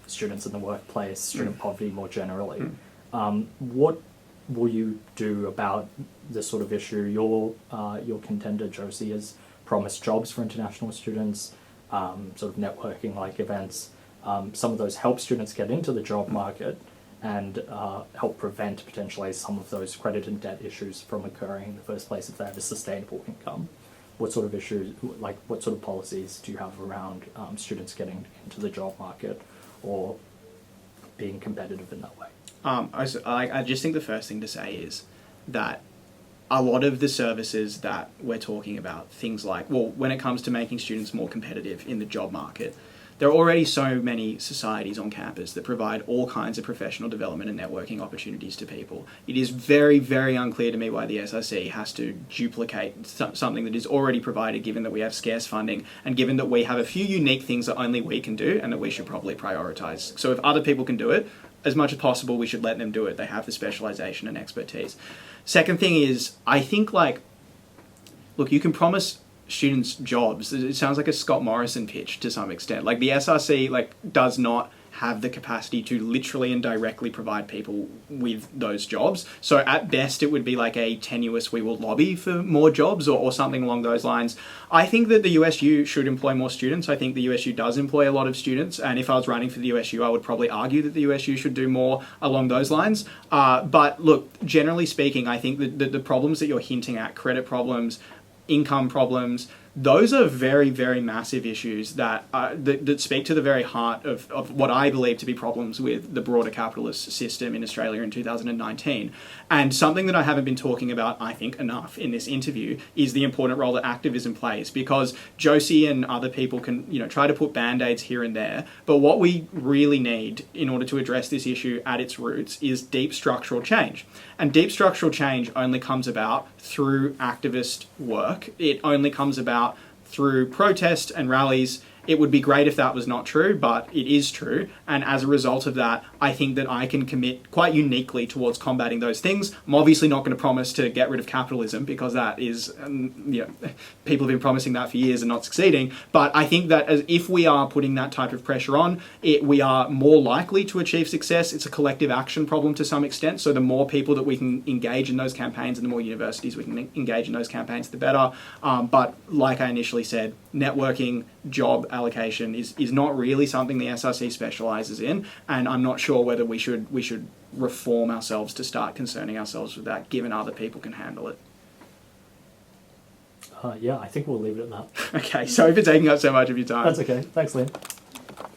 students in the workplace, student poverty more generally. What will you do about this sort of issue? Your contender, Josie, has promised jobs for international students, sort of networking-like events. Some of those help students get into the job market and help prevent potentially some of those credit and debt issues from occurring in the first place if they have a sustainable income. What sort of issues, what sort of policies do you have around students getting into the job market or being competitive in that way? I just think the first thing to say is that a lot of the services that we're talking about, things like, when it comes to making students more competitive in the job market, there are already so many societies on campus that provide all kinds of professional development and networking opportunities to people. It is very, very unclear to me why the SRC has to duplicate something that is already provided, given that we have scarce funding and given that we have a few unique things that only we can do and that we should probably prioritise. So if other people can do it, as much as possible, we should let them do it. They have the specialisation and expertise. Second thing is, I think, like, look, you can promise students jobs. It sounds like a Scott Morrison pitch to some extent. Like, the SRC, like, does not have the capacity to literally and directly provide people with those jobs. So at best, it would be like a tenuous, we will lobby for more jobs or something along those lines. I think that the USU should employ more students. I think the USU does employ a lot of students. And if I was running for the USU, I would probably argue that the USU should do more along those lines. But look, generally speaking, I think that the problems that you're hinting at, credit problems, income problems, those are very, very massive issues that speak to the very heart of what I believe to be problems with the broader capitalist system in Australia in 2019. And something that I haven't been talking about, I think, enough in this interview is the important role that activism plays, because Josie and other people can, try to put band-aids here and there, but what we really need in order to address this issue at its roots is deep structural change. And deep structural change only comes about through activist work. It only comes about through protest and rallies. It would be great if that was not true, but it is true. And as a result of that, I think that I can commit quite uniquely towards combating those things. I'm obviously not going to promise to get rid of capitalism, because that is, people have been promising that for years and not succeeding. But I think that if we are putting that type of pressure on, we are more likely to achieve success. It's a collective action problem to some extent. So the more people that we can engage in those campaigns and the more universities we can engage in those campaigns, the better. But like I initially said, networking, job allocation is not really something the SRC specialises in, and I'm not sure whether we should reform ourselves to start concerning ourselves with that, given other people can handle it. Yeah, I think we'll leave it at that. Okay, sorry for taking up so much of your time. That's okay. Thanks, Liam.